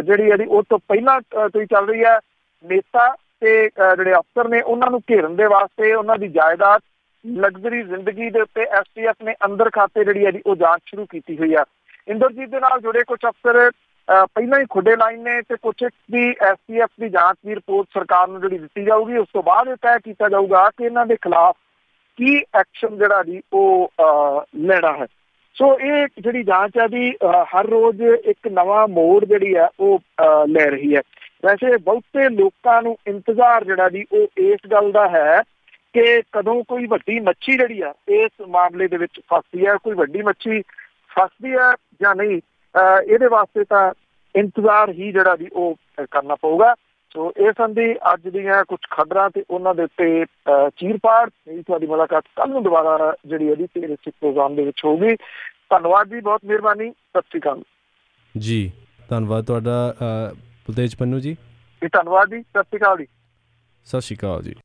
ਜਿਹੜੀ ਉਹ ਤੋਂ ਪਹਿਲਾਂ ਤੋਂ ਹੀ ਚੱਲ ਰਹੀ ਹੈ। ਨੇਤਾ ਤੇ ਜਿਹੜੇ ਅਫਸਰ ਨੇ ਉਹਨਾਂ ਨੂੰ ਘੇਰਨ ਦੇ ਵਾਸਤੇ ਉਹਨਾਂ ਦੀ ਜਾਇਦਾਦ ਲਗਜ਼ਰੀ ਜ਼ਿੰਦਗੀ ਦੇ ਉੱਤੇ STF ਨੇ ਅੰਦਰ ਖਾਤੇ ਜਿਹੜੀ ਉਹ ਜਾਂਚ ਸ਼ੁਰੂ ਕੀਤੀ ਹੋਈ ਆ। ਇੰਦਰਜੀਤ ਦੇ ਨਾਲ ਜੁੜੇ ਕੁਝ ਅਫਸਰ ਪਹਿਲਾਂ ਹੀ ਖੁੱਡੇ ਲਾਈਨ ਨੇ ਤੇ ਕੁਝ ਦੀ STF ਦੀ ਜਾਂਚ ਦੀ ਰਿਪੋਰਟ ਸਰਕਾਰ ਨੂੰ ਜਿਹੜੀ ਦਿੱਤੀ ਜਾਊਗੀ ਉਸ ਤੋਂ ਬਾਅਦ ਇਹ ਤੈਅ ਕੀਤਾ ਜਾਊਗਾ ਕਿ ਇਹਨਾਂ ਦੇ ਖਿਲਾਫ ਕੀ ਐਕਸ਼ਨ ਜਿਹੜਾ ਉਹ ਲੈਣਾ ਹੈ। ਸੋ ਇਹ ਜਿਹੜੀ ਜਾਂਚ ਹੈ ਹਰ ਰੋਜ਼ ਇੱਕ ਨਵਾਂ ਮੋੜ ਜਿਹੜੀ ਹੈ ਉਹ ਲੈ ਰਹੀ ਹੈ। ਵੈਸੇ ਬਹੁਤੇ ਲੋਕਾਂ ਨੂੰ ਇੰਤਜ਼ਾਰ ਜਿਹੜਾ ਉਹ ਇਸ ਗੱਲ ਦਾ ਹੈ ਕਿ ਕਦੋਂ ਕੋਈ ਵੱਡੀ ਮੱਛੀ ਜਿਹੜੀ ਆ ਇਸ ਮਾਮਲੇ ਦੇ ਵਿੱਚ ਫਸਦੀ ਹੈ। ਕੋਈ ਵੱਡੀ ਮੱਛੀ ਫਸਦੀ ਹੈ ਜਾਂ ਨਹੀਂ ਇਹਦੇ ਵਾਸਤੇ ਤਾਂ ਇੰਤਜ਼ਾਰ ਹੀ ਜਿਹੜਾ ਉਹ ਕਰਨਾ ਪਊਗਾ। ਸੋ ਇਹ ਸੰਬੰਧੀ ਅੱਜ ਦੀਆਂ ਕੁਝ ਖਬਰਾਂ ਤੇ ਉਹਨਾਂ ਦੇ ਉੱਤੇ ਚੀਰਫਾੜ ਤੁਹਾਡੀ ਮੁਲਾਕਾਤ ਕੱਲ ਨੂੰ ਦੁਬਾਰਾ ਜਿਹੜੀ ਤੇਰੇ ਪ੍ਰੋਗਰਾਮ ਦੇ ਵਿੱਚ ਹੋਊਗੀ। ਧੰਨਵਾਦ ਜੀ, ਬਹੁਤ ਮਿਹਰਬਾਨੀ, ਸਤਿ ਸ਼੍ਰੀ ਅਕਾਲ ਜੀ। ਧੰਨਵਾਦ ਤੁਹਾਡਾ ਬਲਤੇਜ ਪੰਨੂ ਜੀ। ਧੰਨਵਾਦ ਜੀ, ਸਤਿ ਸ਼੍ਰੀ ਅਕਾਲ ਜੀ। ਸਤਿ ਸ਼੍ਰੀ ਅਕਾਲ ਜੀ।